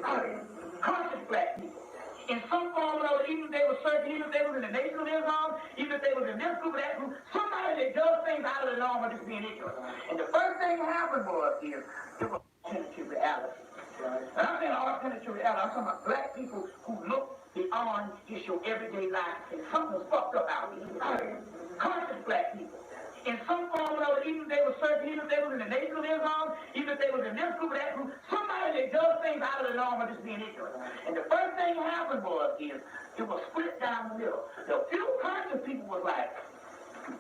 Conscious black people. In some form or other, even if they were searching, even if they were in the Nation of Islam, even if they were in this group or that group, somebody that does things out of the norm or just being ignorant. And the first thing that happened was it was alternative reality. Right. And I'm saying alternative reality, I'm talking about black people who look beyond just your everyday life and something's fucked up out here. Conscious black people. In some form or other, even if they were searching, even if they were in the Nation of Islam, even if they were in this group or that group, somebody that does things out of the norm or just being ignorant. And the first thing that happened was it was split down the middle. The few conscious people was like,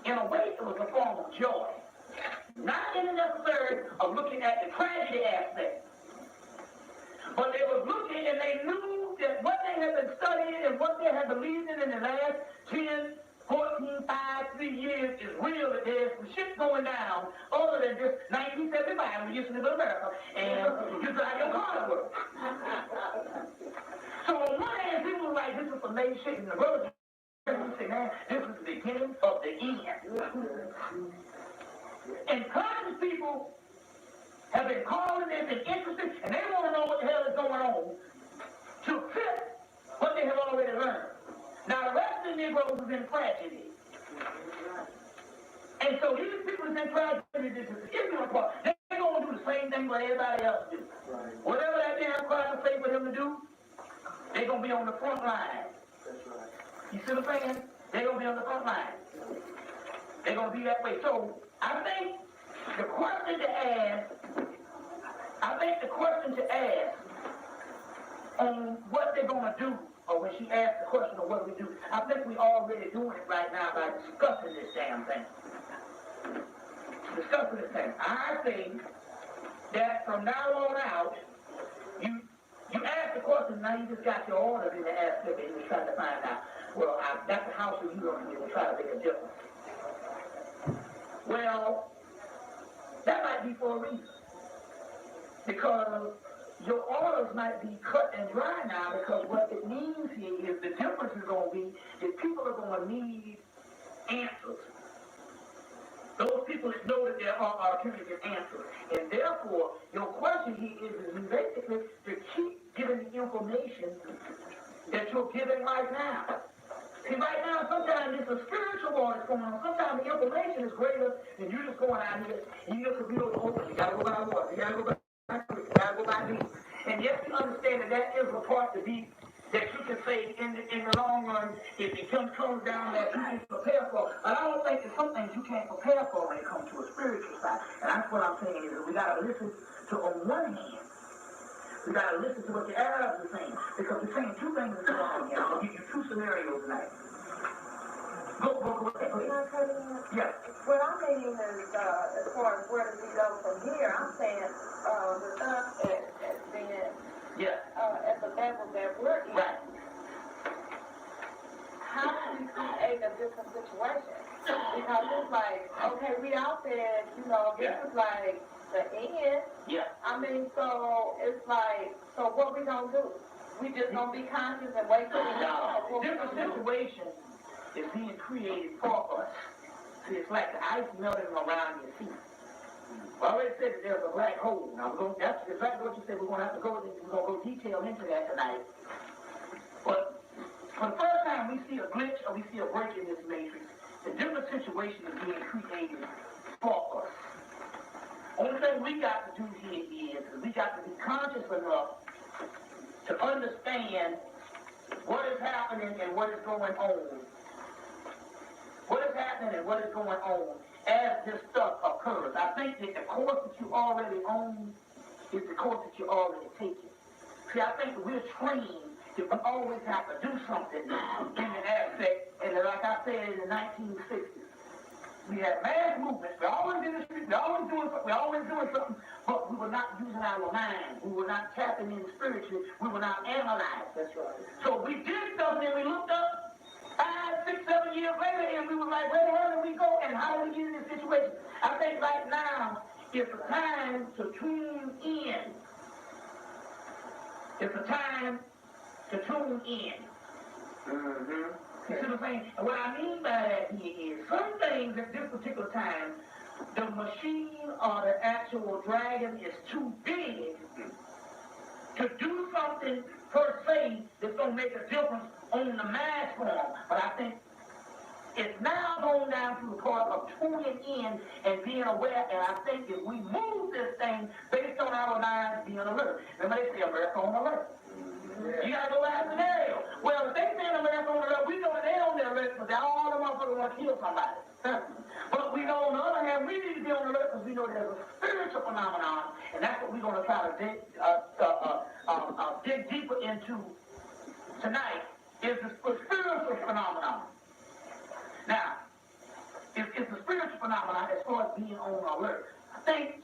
in a way, it was a form of joy. Not in the necessary of looking at the tragedy aspect. But they was looking and they knew that what they had been studying and what they had believed in the last 10, 14, 5, 3 years is real. That there's some shit going down other than just 1975 when you used to live in America and you drive your car to work. So on one hand, people were like, this is some made shit, and the brother say, man, this is the beginning of the end. And conscious people have been calling this and interested, and they want to know what the hell is going on to fit what they have already learned. Now, the rest of the Negroes is in tragedy. And so these people is in tragedy, this is the ignorant part. They're going to do the same thing what everybody else do. Right. Whatever that damn crowd say for them to do, they're going to be on the front line. That's right. You see what I'm saying? They're going to be on the front line. They're going to be that way. So, I think the question to ask on what they're going to do, or when she asked the question of what we do, I think we're already doing it right now by discussing this damn thing. Discussing this thing. I think that from now on out, you ask the question, now you just got your orders in the ask and you're trying to find out, well, that's the house that you're going to try to make a difference. Well, that might be for a reason. Because your orders might be cut and dry now, because what it means here is the difference is going to be that people are going to need answers. Those people that know that there are alternative answers. And therefore, your question here is basically to keep giving the information that you're giving right now. See, right now, sometimes it's a spiritual war that's going on. Sometimes the information is greater than you just going out here and your computer is open. You got to go by water. You got to go by food. You got to go by meat. And yes, you understand that is a part to be that you can say in the long run, if it comes down that you can prepare for. But I don't think there's some things you can't prepare for when it comes to a spiritual side. And that's what I'm saying is that we got to listen to, on one hand, we got to listen to what the Arabs are saying. Because we're saying two things in one here. I'll give you two scenarios tonight. Go with that, please. Yes. What I'm meaning is, as far as where do we go from here, I'm saying with us as being at the level that we're in, right. How do we create a different situation? Because it's like, okay, we out there, this is like the end. Yeah. I mean, so it's like, so what we gonna do? We just gonna be conscious and wait for the different situation is being created for us. See, it's like the ice melting around your feet. I already said that there's a black hole. Now, that's exactly what you said. We're going to have to go, we're going to go detail into that tonight. But for the first time we see a glitch or we see a break in this matrix, the different situation is being created for us. Only thing we got to do here is we got to be conscious enough to understand what is happening and what is going on. What is happening and what is going on as this stuff occurs. I think that the course that you already own is the course that you already taking. See, I think that we're trained that we always have to do something in the aspect, and like I said in the 1960s, we had mass movements. We're always in the street. We're always doing something, but we were not using our minds. We were not tapping in spiritually. We were not analyzing. That's right. So we did something, and we looked up 5, 6, 7 years later, and we were like, where the hell did we go, and how did we get in this situation? I think right now is the time to tune in. It's a time to tune in. Mm-hmm. You see what I'm saying? And what I mean by that here is some things at this particular time, the machine or the actual dragon is too big to do something per se that's going to make a difference on the mass form. But I think it's now going down to the part of tuning in and being aware. And I think if we move this thing based on our minds being alert. Remember they say America on alert. You gotta go by scenario. Well, if they say America on alert, we know that they on their alert because all the motherfuckers want to kill somebody. But we know on the other hand, we need to be on alert because we know there's a spiritual phenomenon, and that's what we're going to try to dig deeper into tonight, is the spiritual phenomenon. Now, it's the spiritual phenomenon as far as being on alert. I think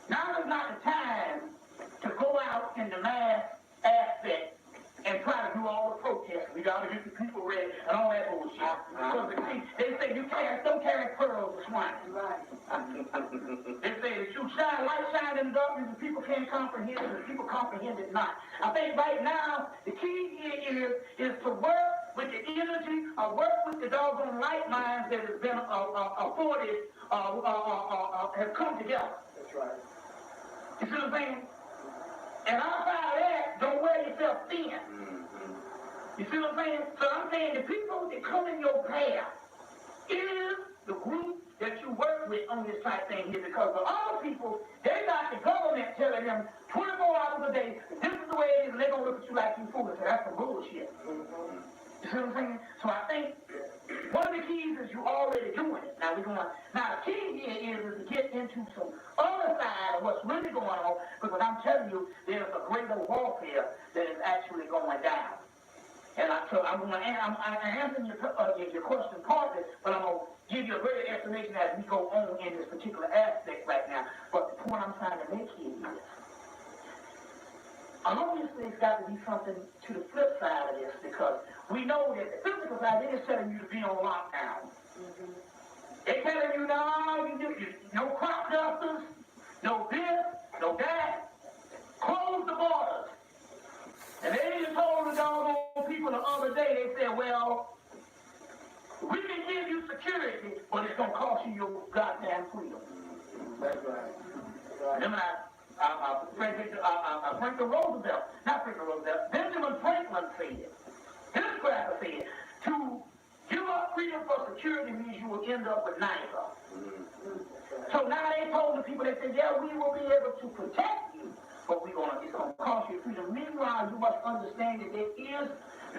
now is not the time to go out in the mass aspect and try to do all the protests. We got to get the people ready and all that bullshit. Because they say you don't carry pearls to swine. Right. They say that you shine, light shine in the darkness, and people can't comprehend it, and people comprehend it not. I think right now the key here is to work with the energy, work with the doggone light minds that has been afforded, have come together. That's right. You see what I'm saying? And outside of that, don't wear yourself thin. You see what I'm saying? So I'm saying the people that come in your path is the group that you work with on this type thing here, because the other people, they got the government telling them 24 hours a day, this is the way it is, and they're going to look at you like you foolish. So that's some bullshit. You see what I'm saying? So I think one of the keys is you already doing it. Now the key here is to get into some other side of what's really going on, because I'm telling you, there's a greater warfare that is actually going down. And I'm answering your question partly, but I'm going to give you a greater explanation as we go on in this particular aspect right now. But the point I'm trying to make here is, obviously it's got to be something to the flip side of this, because we know that the physical side, they're just telling you to be on lockdown. Mm-hmm. They're telling you, no crop dusters, no this, no that, close the borders. And they just told the doggone people the other day, they said, well, we can give you security, but it's going to cost you your goddamn freedom. That's right. Remember Franklin Roosevelt, not Franklin Roosevelt, Benjamin Franklin said, his cracker said, to give up freedom for security means you will end up with neither. So now they told the people, they said, yeah, we will be able to protect you, but it's going to cost you freedom. Meanwhile, you must understand that there is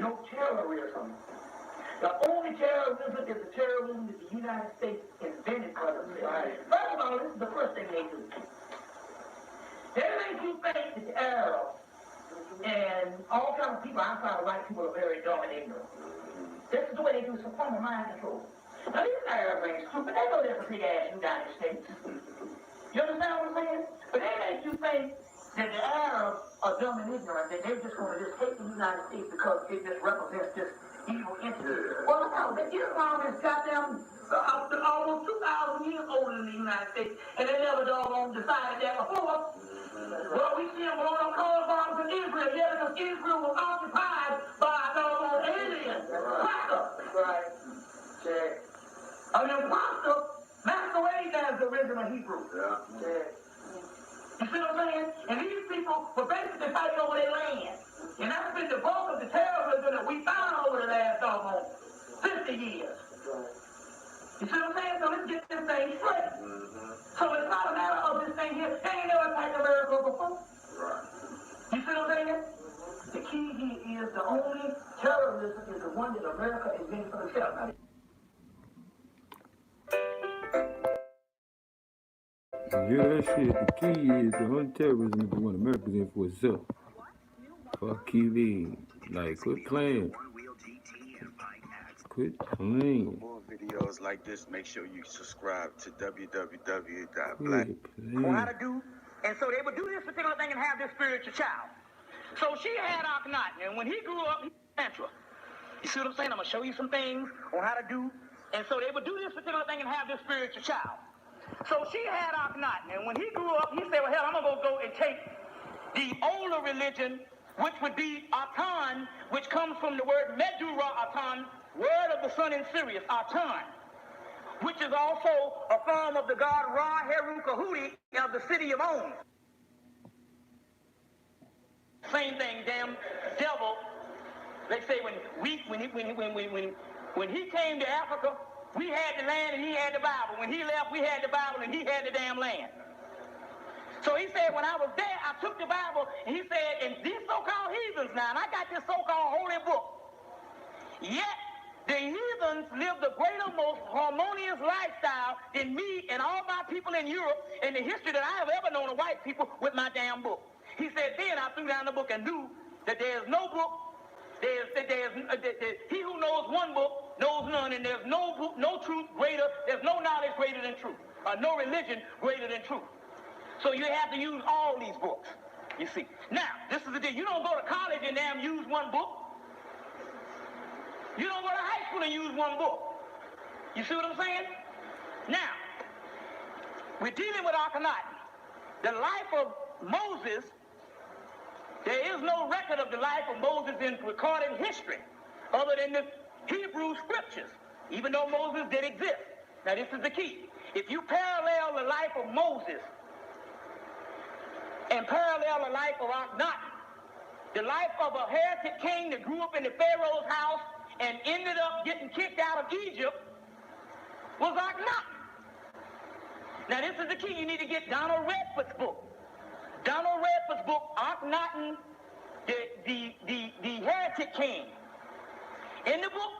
no terrorism. The only terrorism is the terrorism that the United States invented for themselves. Right. First of all, this is the first thing they do. They make you think that the Arabs and all kinds of people outside of white people are very dumb and ignorant. This is the way they do some form of mind control. Now, these Arabs ain't stupid. They know there's a big ass United States. You understand what I'm saying? But they make you think that the Arabs are dumb and ignorant, that they're just going to just hate the United States because it just represents this evil entity. Well, no, the Islam is goddamn almost 2,000 years older than the United States, and they never doggone decided that before. Well, we see them blowing up car bombs in Israel, yeah, because Israel was occupied by doggone aliens. Right. An imposter masquerades as the original Hebrew. Yeah. You see what I'm saying? And these people were basically fighting over their land. And that's been the bulk of the terrorism that we found over the last almost 50 years. You see what I'm saying? So let's get this thing straight. So it's not a matter of this thing here. They ain't never attacked America before. Right. You see what I'm saying? The key here is the only terrorism is the one that America invented for itself. You hear that shit? The key is the only terrorism is the one America's in for itself. Fuck you, like quit playing. Quit playing. For more videos like this, make sure you subscribe to www.black. Quit playing. How to do, and so they would do this particular thing and have this spiritual child. So she had Akhenaten, and when he grew up, he had Tantra. You see what I'm saying? I'm gonna show you some things on how to do, and so they would do this particular thing and have this spiritual child. So she had Akhenaten, and when he grew up, he said, well, hell, I'm gonna go and take the older religion, which would be Atan, which comes from the word Medura Atan, word of the sun in Sirius, Atan, which is also a form of the god Ra Heru Kahuti of the city of Om. Same thing, damn devil. They say when he came to Africa, we had the land and he had the Bible. When he left, we had the Bible and he had the damn land. So he said, when I was there, I took the Bible, and he said, and these so-called heathens now, and I got this so-called holy book, yet the heathens lived a greater, most harmonious lifestyle than me and all my people in Europe in the history that I have ever known of white people with my damn book. He said, then I threw down the book and knew that there's no book, he who knows one book knows none, and there's no book, no truth greater, there's no knowledge greater than truth, no religion greater than truth. So you have to use all these books, you see. Now, this is the deal. You don't go to college and damn use one book. You don't go to high school and use one book. You see what I'm saying? Now, we're dealing with Akhenaten. The life of Moses, there is no record of the life of Moses in recorded history other than the Hebrew scriptures, even though Moses did exist. Now, this is the key. If you parallel the life of Moses and parallel the life of Akhenaten, the life of a heretic king that grew up in the Pharaoh's house and ended up getting kicked out of Egypt was Akhenaten. Now, this is the key. You need to get Donald Redford's book. Donald Redford's book, Akhenaten, the heretic king. In the book,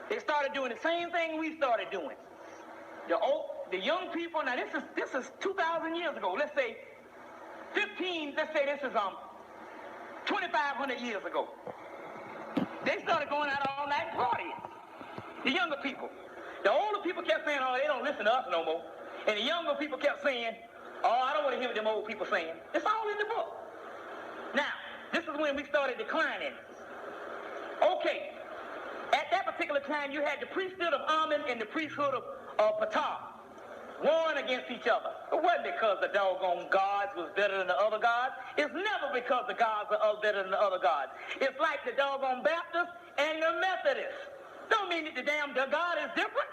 they started doing the same thing we started doing. The young people, now this is 2,000 years ago. Let's say this is 2,500 years ago. They started going out all night partying. The younger people. The older people kept saying, oh, they don't listen to us no more. And the younger people kept saying, oh, I don't want to hear what them old people saying. It's all in the book. Now, this is when we started declining. Okay. At that particular time, you had the priesthood of Amun and the priesthood of Ptah warring against each other. It wasn't because the doggone gods was better than the other gods. It's never because the gods are better than the other gods. It's like the doggone Baptists and the Methodists. Don't mean that the God is different.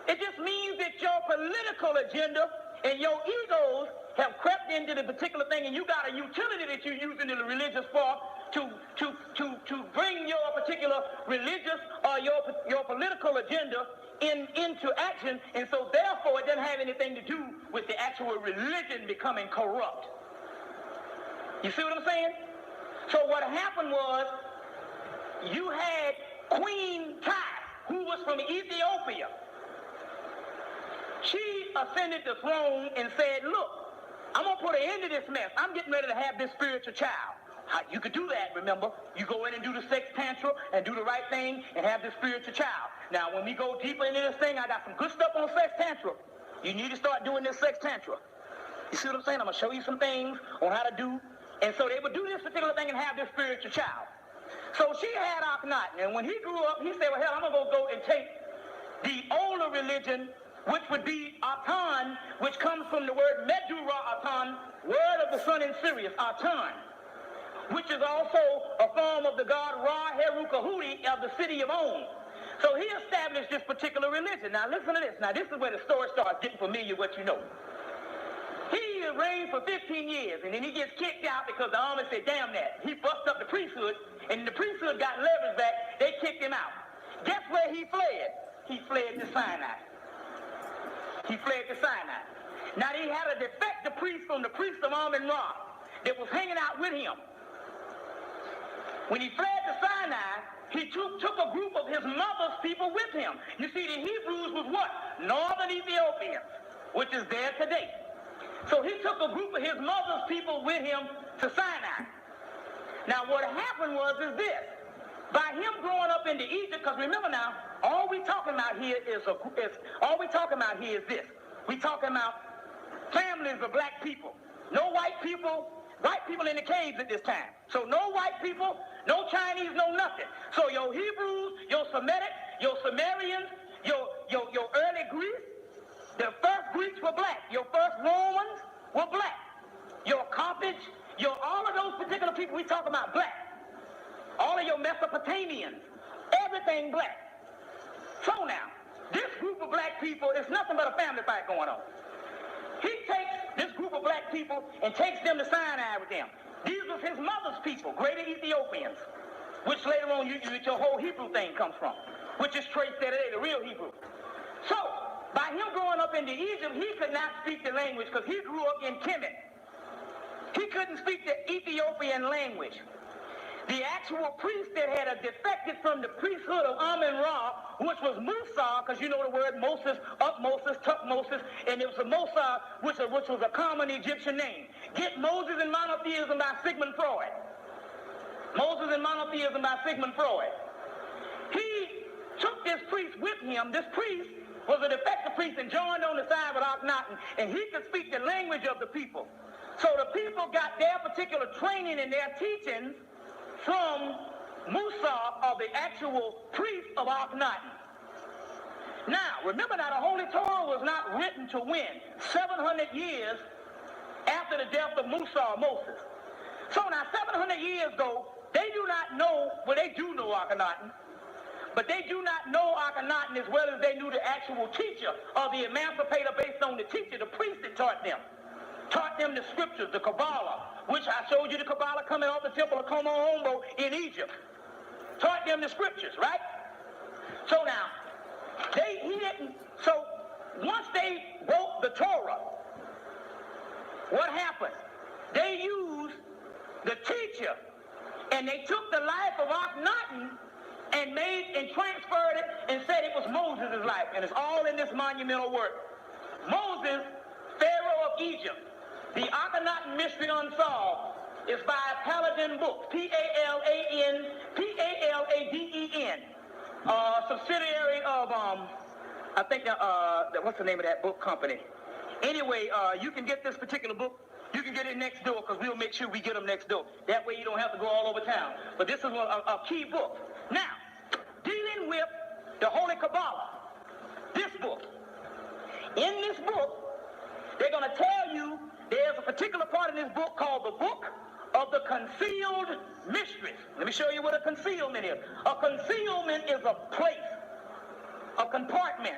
It just means that your political agenda and your egos have crept into the particular thing, and you got a utility that you're using in the religious form to bring your particular religious or your political agenda into action, and so therefore it doesn't have anything to do with the actual religion becoming corrupt. You see what I'm saying? So what happened was you had Queen Ty, who was from Ethiopia. She ascended the throne and said, look, I'm going to put an end to this mess. I'm getting ready to have this spiritual child. You could do that, remember. You go in and do the sex tantra and do the right thing and have this spiritual child. Now, when we go deeper into this thing, I got some good stuff on sex tantra. You need to start doing this sex tantra. You see what I'm saying? I'm going to show you some things on how to do. And so they would do this particular thing and have this spiritual child. So she had Akhenaten, and when he grew up, he said, well, hell, I'm going to go and take the older religion, which would be Atan, which comes from the word Medura Atan, word of the sun in Sirius, Atan, which is also a form of the god Ra Heru Kahuti of the city of Om. So he established this particular religion. Now listen to this. Now this is where the story starts getting familiar with what you know. He reigned for 15 years, and then he gets kicked out because the army said, damn that. He bust up the priesthood, and the priesthood got leverage back. They kicked him out. Guess where he fled? He fled to Sinai. He fled to Sinai. Now he had a defective priest from the priest of Amun Ra that was hanging out with him. When he fled to Sinai, he took a group of his mother's people with him. You see, the Hebrews was what? Northern Ethiopians, which is there today. So he took a group of his mother's people with him to Sinai. Now what happened is this. By him growing up into Egypt, because remember now, all we talking about here is this. We talking about families of black people. No white people in the caves at this time. So no white people, no Chinese, no nothing. So your Hebrews, your Semitic, your Sumerians, your early Greece, the first Greeks were black. Your first Romans were black. Your Carthage, all of those particular people we talk about black. All of your Mesopotamians, everything black. So now, this group of black people is nothing but a family fight going on. He takes this group of black people and takes them to Sinai with him. These was his mother's people, greater Ethiopians, which later on your whole Hebrew thing comes from, which is traced there today, the real Hebrew. So, by him growing up into Egypt, he could not speak the language because he grew up in Kemet. He couldn't speak the Ethiopian language. The actual priest that had defected from the priesthood of Amun-Ra, which was Musa, because you know the word Moses, Up-Moses, Tup-Moses, and it was a Musa, which was a common Egyptian name. Get Moses and Monotheism by Sigmund Freud. Moses and Monotheism by Sigmund Freud. He took this priest with him. This priest was a defective priest and joined on the side with Akhenaten, and he could speak the language of the people. So the people got their particular training and their teachings from Musa, or the actual priest of Akhenaten. Now, remember that the Holy Torah was not written to when? 700 years after the death of Musa or Moses. So now, 700 years ago, they do not know, well, they do know Akhenaten, but they do not know Akhenaten as well as they knew the actual teacher, or the emancipator based on the teacher, the priest that taught them. Taught them the scriptures, the Kabbalah, which I showed you the Kabbalah coming off the temple of Komo in Egypt. Taught them the scriptures, right? So now, so once they wrote the Torah, what happened? They used the teacher, and they took the life of Akhenaten and transferred it and said it was Moses' life, and it's all in this monumental work. Moses, Pharaoh of Egypt. The Akhenaten Mystery Unsolved is by Paladin Books, P-A-L-A-D-E-N, subsidiary of, I think, what's the name of that book company? Anyway, you can get this particular book, you can get it next door, because we'll make sure we get them next door. That way you don't have to go all over town. But this is a key book. Now, dealing with the Holy Kabbalah, this book. In this book, they're going to tell you there's a particular part in this book called the Book of the Concealed Mysteries. Let me show you what a concealment is. A concealment is a place, a compartment.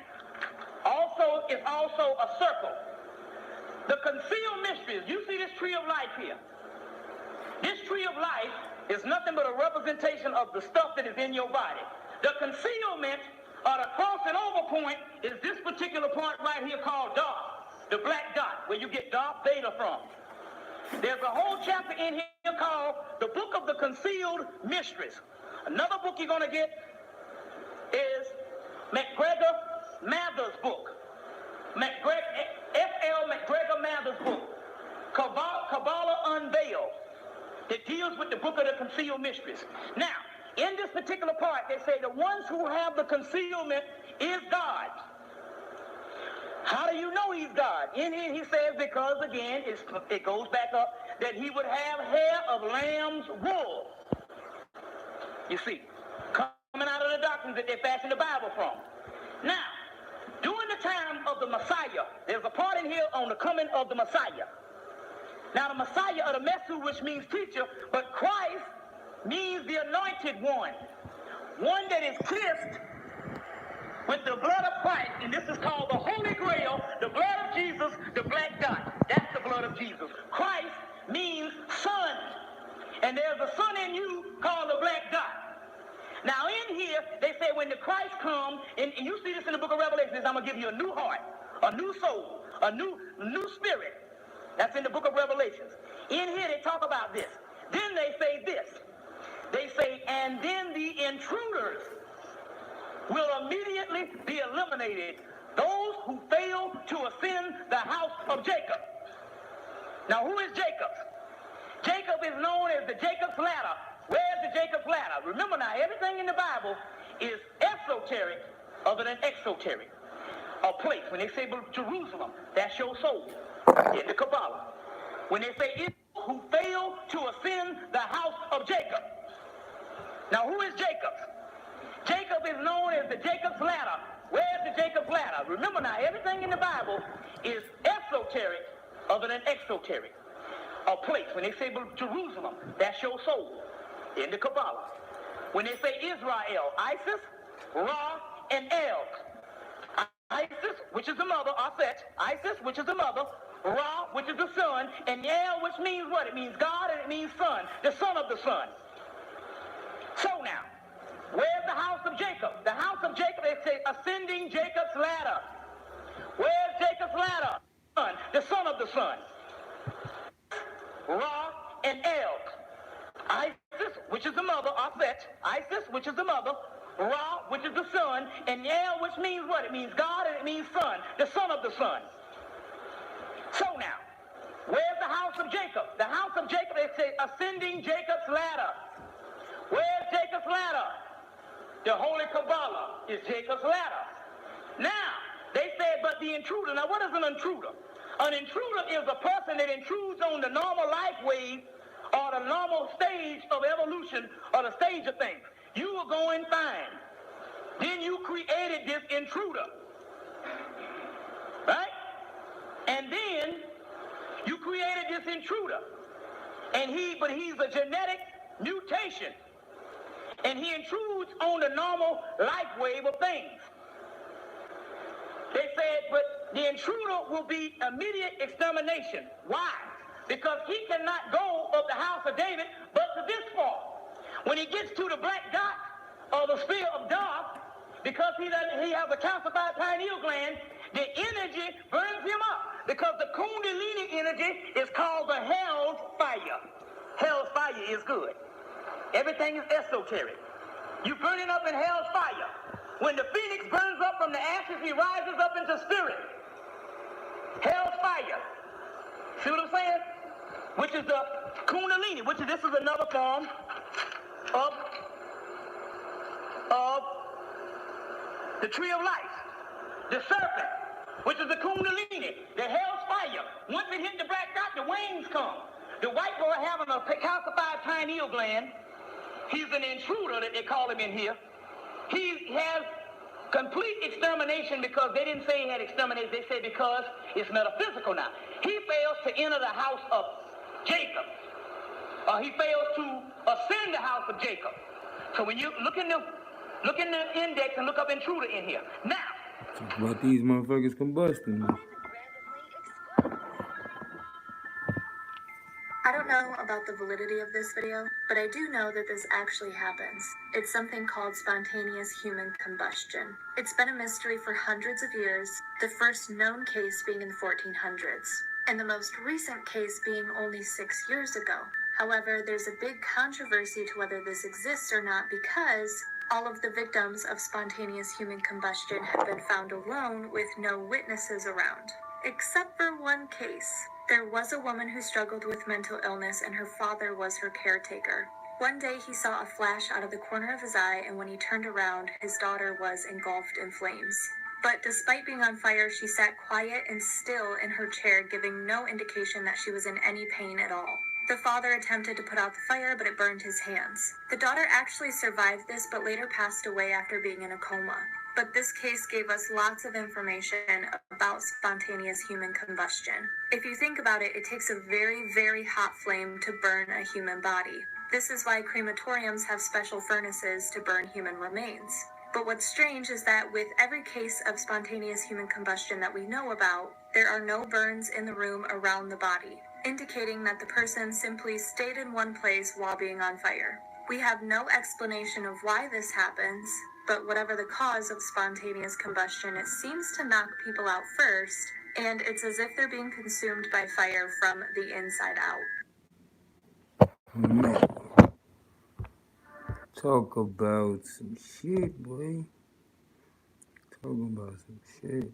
It's also a circle. The concealed mysteries, you see this tree of life here. This tree of life is nothing but a representation of the stuff that is in your body. The concealment, or the crossing over point, is this particular part right here called dark. The black dot, where you get Darth Vader from. There's a whole chapter in here called the Book of the Concealed Mysteries. Another book you're going to get is MacGregor Mather's book. F.L. MacGregor Mather's book, Kabbalah Unveiled, that deals with the Book of the Concealed Mysteries. Now, in this particular part, they say the ones who have the concealment is God. How do you know he's God? In here he says because, again, it goes back up, that he would have hair of lamb's wool. You see, coming out of the doctrines that they fashioned the Bible from. Now, during the time of the Messiah, there's a part in here on the coming of the Messiah. Now, the Messiah, or the Mesu, which means teacher, but Christ means the anointed one that is kissed with the blood of Christ, and this is called the Holy Grail, the blood of Jesus, the black dot. That's the blood of Jesus. Christ means son, and there's a son in you called the black dot. Now in here, they say when the Christ comes, and you see this in the book of Revelation, I'm going to give you a new heart, a new soul, a new spirit. That's in the book of Revelations. In here they talk about this. Then they say this. They say, and then the intruders will immediately be eliminated. Those who fail to ascend the house of Jacob. Now, who is Jacob? Jacob is known as the Jacob's ladder. Where's the Jacob's ladder? Remember now, everything in the Bible is esoteric other than exoteric. A place. When they say Jerusalem, that's your soul in the Kabbalah. When they say Israel, who failed to ascend the house of Jacob. Now, who is Jacob? Jacob is known as the Jacob's ladder. Where's the Jacob's ladder? Remember now, everything in the Bible is esoteric other than exoteric. A place. When they say Jerusalem, that's your soul in the Kabbalah. When they say Israel, Isis, Ra, and El. Isis, which is the mother, Aset. Isis, which is the mother. Ra, which is the son. And El, which means what? It means God and it means son. The son of the son. So now, where's the house of Jacob? The house of Jacob, they say ascending Jacob's ladder. Where's Jacob's ladder? Son, the son of the son. Ra and El. Isis, which is the mother, Aset. Isis, which is the mother. Ra, which is the son. And El, which means what? It means God and it means son. The son of the son. So now, where's the house of Jacob? The house of Jacob, they say ascending Jacob's ladder. Where's Jacob's ladder? The Holy Kabbalah is Jacob's ladder. Now, they said, but the intruder. Now, what is an intruder? An intruder is a person that intrudes on the normal life wave or the normal stage of evolution or the stage of things. You were going fine. Then you created this intruder. Right? And then you created this intruder. But he's a genetic mutation. And he intrudes on the normal life wave of things. They said, but the intruder will be immediate extermination. Why? Because he cannot go of the house of David but to this far. When he gets to the black dot or the spear of dark, because he has a calcified pineal gland, the energy burns him up. Because the Kundalini energy is called the hell's fire. Hell's fire is good. Everything is esoteric. You burning up in hell's fire. When the phoenix burns up from the ashes, he rises up into spirit. Hell's fire. See what I'm saying? Which is the Kundalini, this is another form of the tree of life. The serpent, which is the Kundalini, the hell's fire. Once it hit the black dot, the wings come. The white boy having a calcified pineal gland, he's an intruder that they call him in here. He has complete extermination because they didn't say he had exterminated. They said because it's metaphysical now. He fails to enter the house of Jacob. He fails to ascend the house of Jacob. So when you look in the index and look up intruder in here. Now. Talk about these motherfuckers combusting. I don't know about the validity of this video, but I do know that this actually happens. It's something called spontaneous human combustion. It's been a mystery for hundreds of years, the first known case being in the 1400s, and the most recent case being only 6 years ago. However, there's a big controversy to whether this exists or not because all of the victims of spontaneous human combustion have been found alone with no witnesses around. Except for one case. There was a woman who struggled with mental illness and her father was her caretaker. One day he saw a flash out of the corner of his eye, and when he turned around, his daughter was engulfed in flames. But despite being on fire, she sat quiet and still in her chair, giving no indication that she was in any pain at all. The father attempted to put out the fire, but it burned his hands. The daughter actually survived this, but later passed away after being in a coma. But this case gave us lots of information about spontaneous human combustion. If you think about it, it takes a very, very hot flame to burn a human body. This is why crematoriums have special furnaces to burn human remains. But what's strange is that with every case of spontaneous human combustion that we know about, there are no burns in the room around the body, indicating that the person simply stayed in one place while being on fire. We have no explanation of why this happens, but whatever the cause of spontaneous combustion, it seems to knock people out first, and it's as if they're being consumed by fire from the inside out. Man. Talk about some shit, boy. Talking about some shit.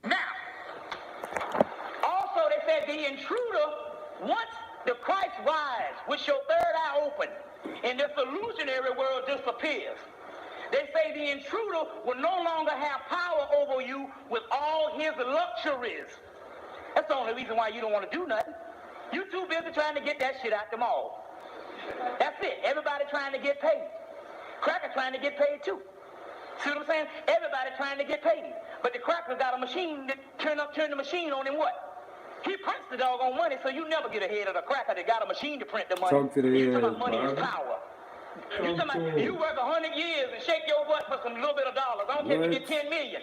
Now, Once the Christ rise, with your third eye open, and this illusionary world disappears, they say the intruder will no longer have power over you with all his luxuries. That's the only reason why you don't want to do nothing. You too busy trying to get that shit out the mall. That's it. Everybody trying to get paid. Cracker trying to get paid too. See what I'm saying? Everybody trying to get paid. But the cracker got a machine that turn the machine on and what? He prints the doggone money, so you never get ahead of the cracker that got a machine to print the money. Talk to the You talking ass, about money is Bobby. power. You talking about you work 100 years and shake your butt for some little bit of dollars. I don't care if you get 10 million.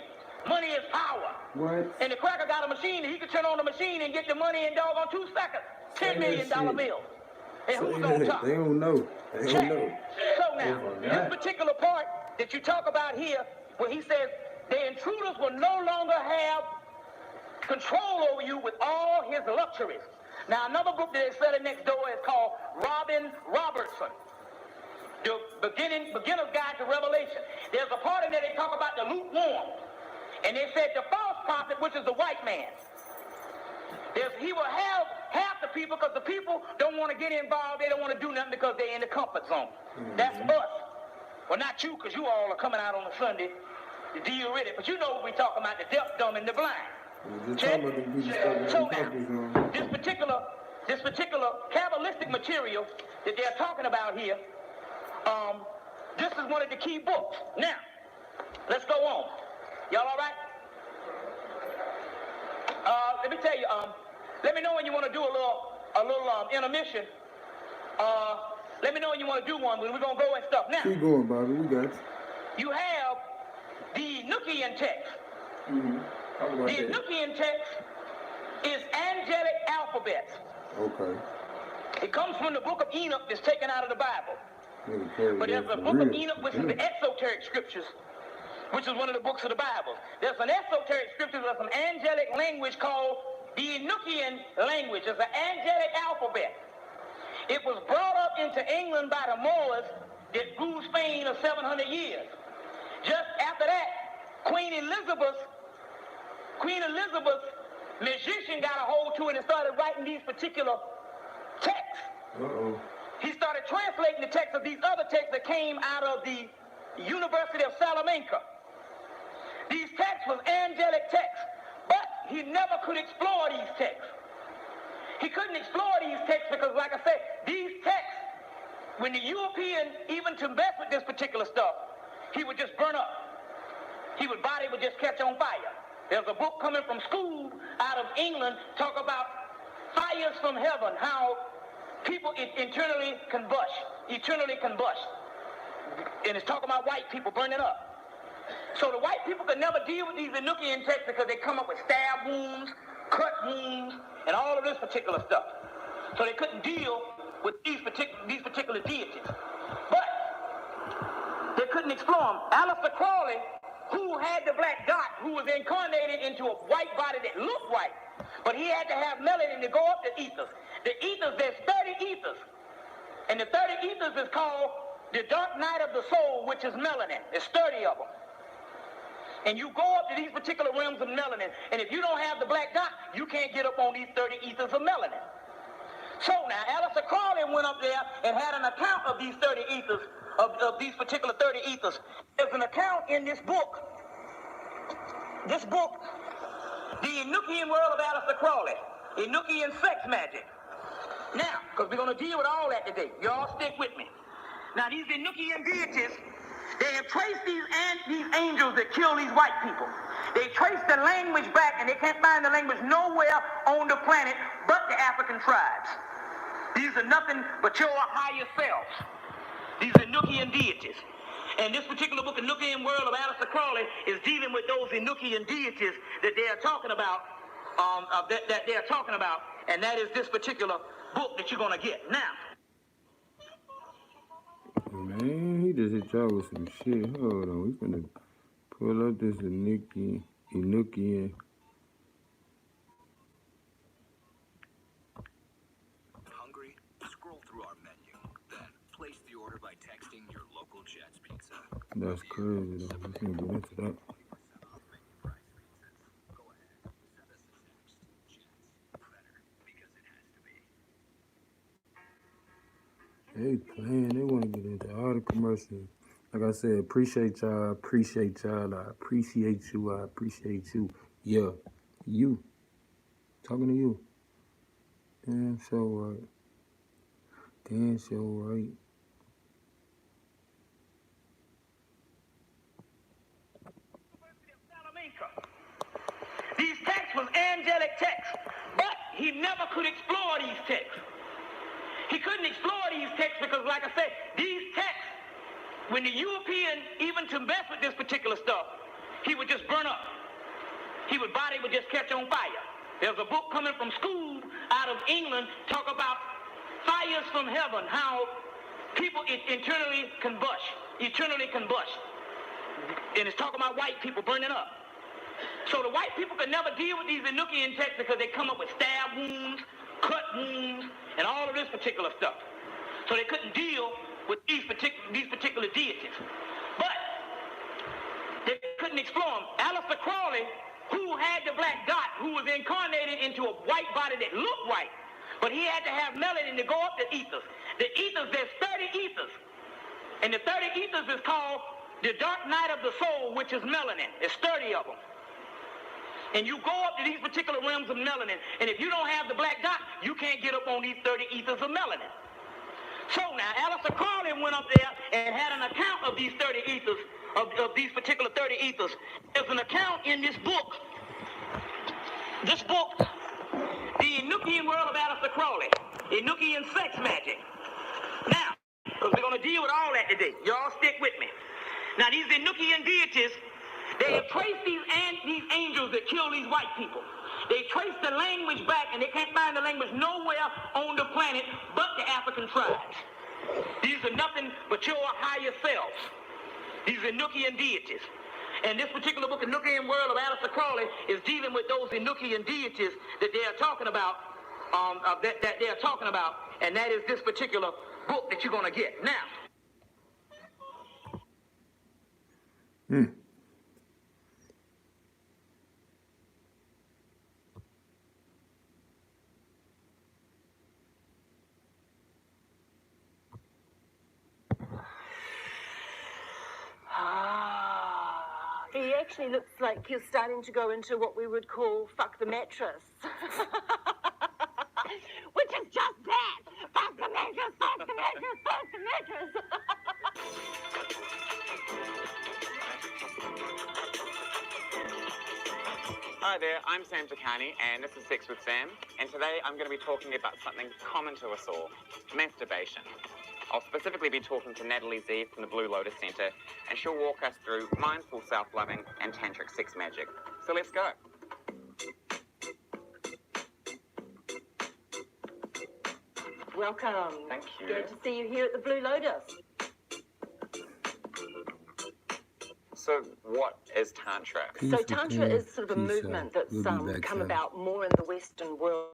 Money is power. What? And the cracker got a machine that he could turn on the machine and get the money in doggone 2 seconds. $10 million bill. And who's on top? They don't know. They don't know. So now, this particular part that you talk about here, where he says the intruders will no longer have control over you with all his luxuries. Now, another book that is selling next door is called Robin Robertson, The Beginner's Guide to Revelation. There's a part in there they talk about the lukewarm. And they said the false prophet, which is the white man, he will have half the people because the people don't want to get involved. They don't want to do nothing because they're in the comfort zone. That's us. Well, not you, because you all are coming out on a Sunday to deal with it. But you know what we're talking about, the deaf, dumb, and the blind. So now, this particular Kabbalistic material that they're talking about here, this is one of the key books. Now, let's go on. Y'all all right? Let me tell you, let me know when you want to do a little intermission. Let me know when you want to do one. We're going to go and stuff. Now, Keep going, Bobby. We got you. You have the Enochian text. The Enochian text is angelic alphabets. Okay. It comes from the book of Enoch that's taken out of the Bible. But there's a book of Enoch, which is the exoteric scriptures, which is one of the books of the Bible. There's an esoteric scripture, there's some angelic language called the Enochian language. It's an angelic alphabet. It was brought up into England by the Moors that ruled Spain for 700 years. Just after that, Queen Elizabeth's magician got a hold to it and started writing these particular texts. He started translating the text of these other texts that came out of the University of Salamanca. These texts was angelic texts, but he never could explore these texts. He couldn't explore these texts because, like I said, these texts, when the European, even to mess with this particular stuff, he would just burn up. His body would just catch on fire. There's a book coming from school out of England, talk about fires from heaven, how people eternally combust. And it's talking about white people burning up. So the white people could never deal with these Enochian texts because they come up with stab wounds, cut wounds, and all of this particular stuff. So they couldn't deal with these particular deities. But they couldn't explore them. Aleister Crowley, who had the black dot, who was incarnated into a white body that looked white, but he had to have melanin to go up the ethers. The ethers, there's 30 ethers. And the 30 ethers is called the dark night of the soul, which is melanin. There's 30 of them. And you go up to these particular realms of melanin, and if you don't have the black dot, you can't get up on these 30 ethers of melanin. So now, Aleister Crowley went up there and had an account of these 30 ethers, of these particular 30 ethers. There's an account in this book, The Enochian World of Aleister Crowley, Enochian Sex Magic. Now, because we're going to deal with all that today. Y'all stick with me. Now, these Enochian deities, they have traced these angels that kill these white people. They trace the language back, and they can't find the language nowhere on the planet but the African tribes. These are nothing but your higher selves. These Enochian deities. And this particular book, Enochian World of Aleister Crowley, is dealing with those Enochian deities that they are talking about, and that is this particular book that you're going to get. Now, man, he just hit y'all with some shit. Hold on, we finna pull up this Enochian. Hungry? Scroll through our menu. Then place the order by texting your local Jets Pizza. That's crazy though. We can't get into that. They playing. They want to get into all the commercials. Like I said, appreciate y'all. Appreciate y'all. I appreciate you. I appreciate you. Yeah, you. Talking to you. Damn so right. Damn so right. These texts was angelic texts, but he never could explore these texts. He couldn't explore these texts because, like I said, these texts, when the European, even to mess with this particular stuff, he would just burn up. His body would just catch on fire. There's a book coming from school out of England, talk about fires from heaven, how people eternally combust. And it's talking about white people burning up. So the white people could never deal with these Enochian texts because they come up with stab wounds, cut wounds, and all of this particular stuff. So they couldn't deal with these particular deities. But they couldn't explore them. Aleister Crowley, who had the black dot, who was incarnated into a white body that looked white, but he had to have melanin to go up the ethers. The ethers, there's 30 ethers. And the 30 ethers is called the dark night of the soul, which is melanin. There's 30 of them. And you go up to these particular realms of melanin, and if you don't have the black dot, you can't get up on these 30 ethers of melanin. So now, Aleister Crowley went up there and had an account of these 30 ethers, of these particular 30 ethers. There's an account in this book. This book, The Enochian World of Aleister Crowley, Enochian Sex Magic. Now, because we're going to deal with all that today. Y'all stick with me. Now, these Enochian deities, they have traced these angels that kill these white people. They trace the language back, and they can't find the language nowhere on the planet but the African tribes. These are nothing but your higher selves. These Enochian deities. And this particular book, Enochian World of Aleister Crowley, is dealing with those Enochian deities that they are talking about, and that is this particular book that you're going to get. Now. He actually looks like he's starting to go into what we would call fuck the mattress. Which is just that. Fuck the mattress, fuck the mattress, fuck the mattress. Hi there, I'm Sam Takani, and this is Sex with Sam, and today I'm going to be talking about something common to us all, masturbation. I'll specifically be talking to Natalie Z from the Blue Lotus Center, and she'll walk us through mindful self-loving and tantric sex magic. So let's go. Welcome. Thank you. Good to see you here at the Blue Lotus. So what is Tantra? So Tantra is sort of a movement that's come about more in the Western world.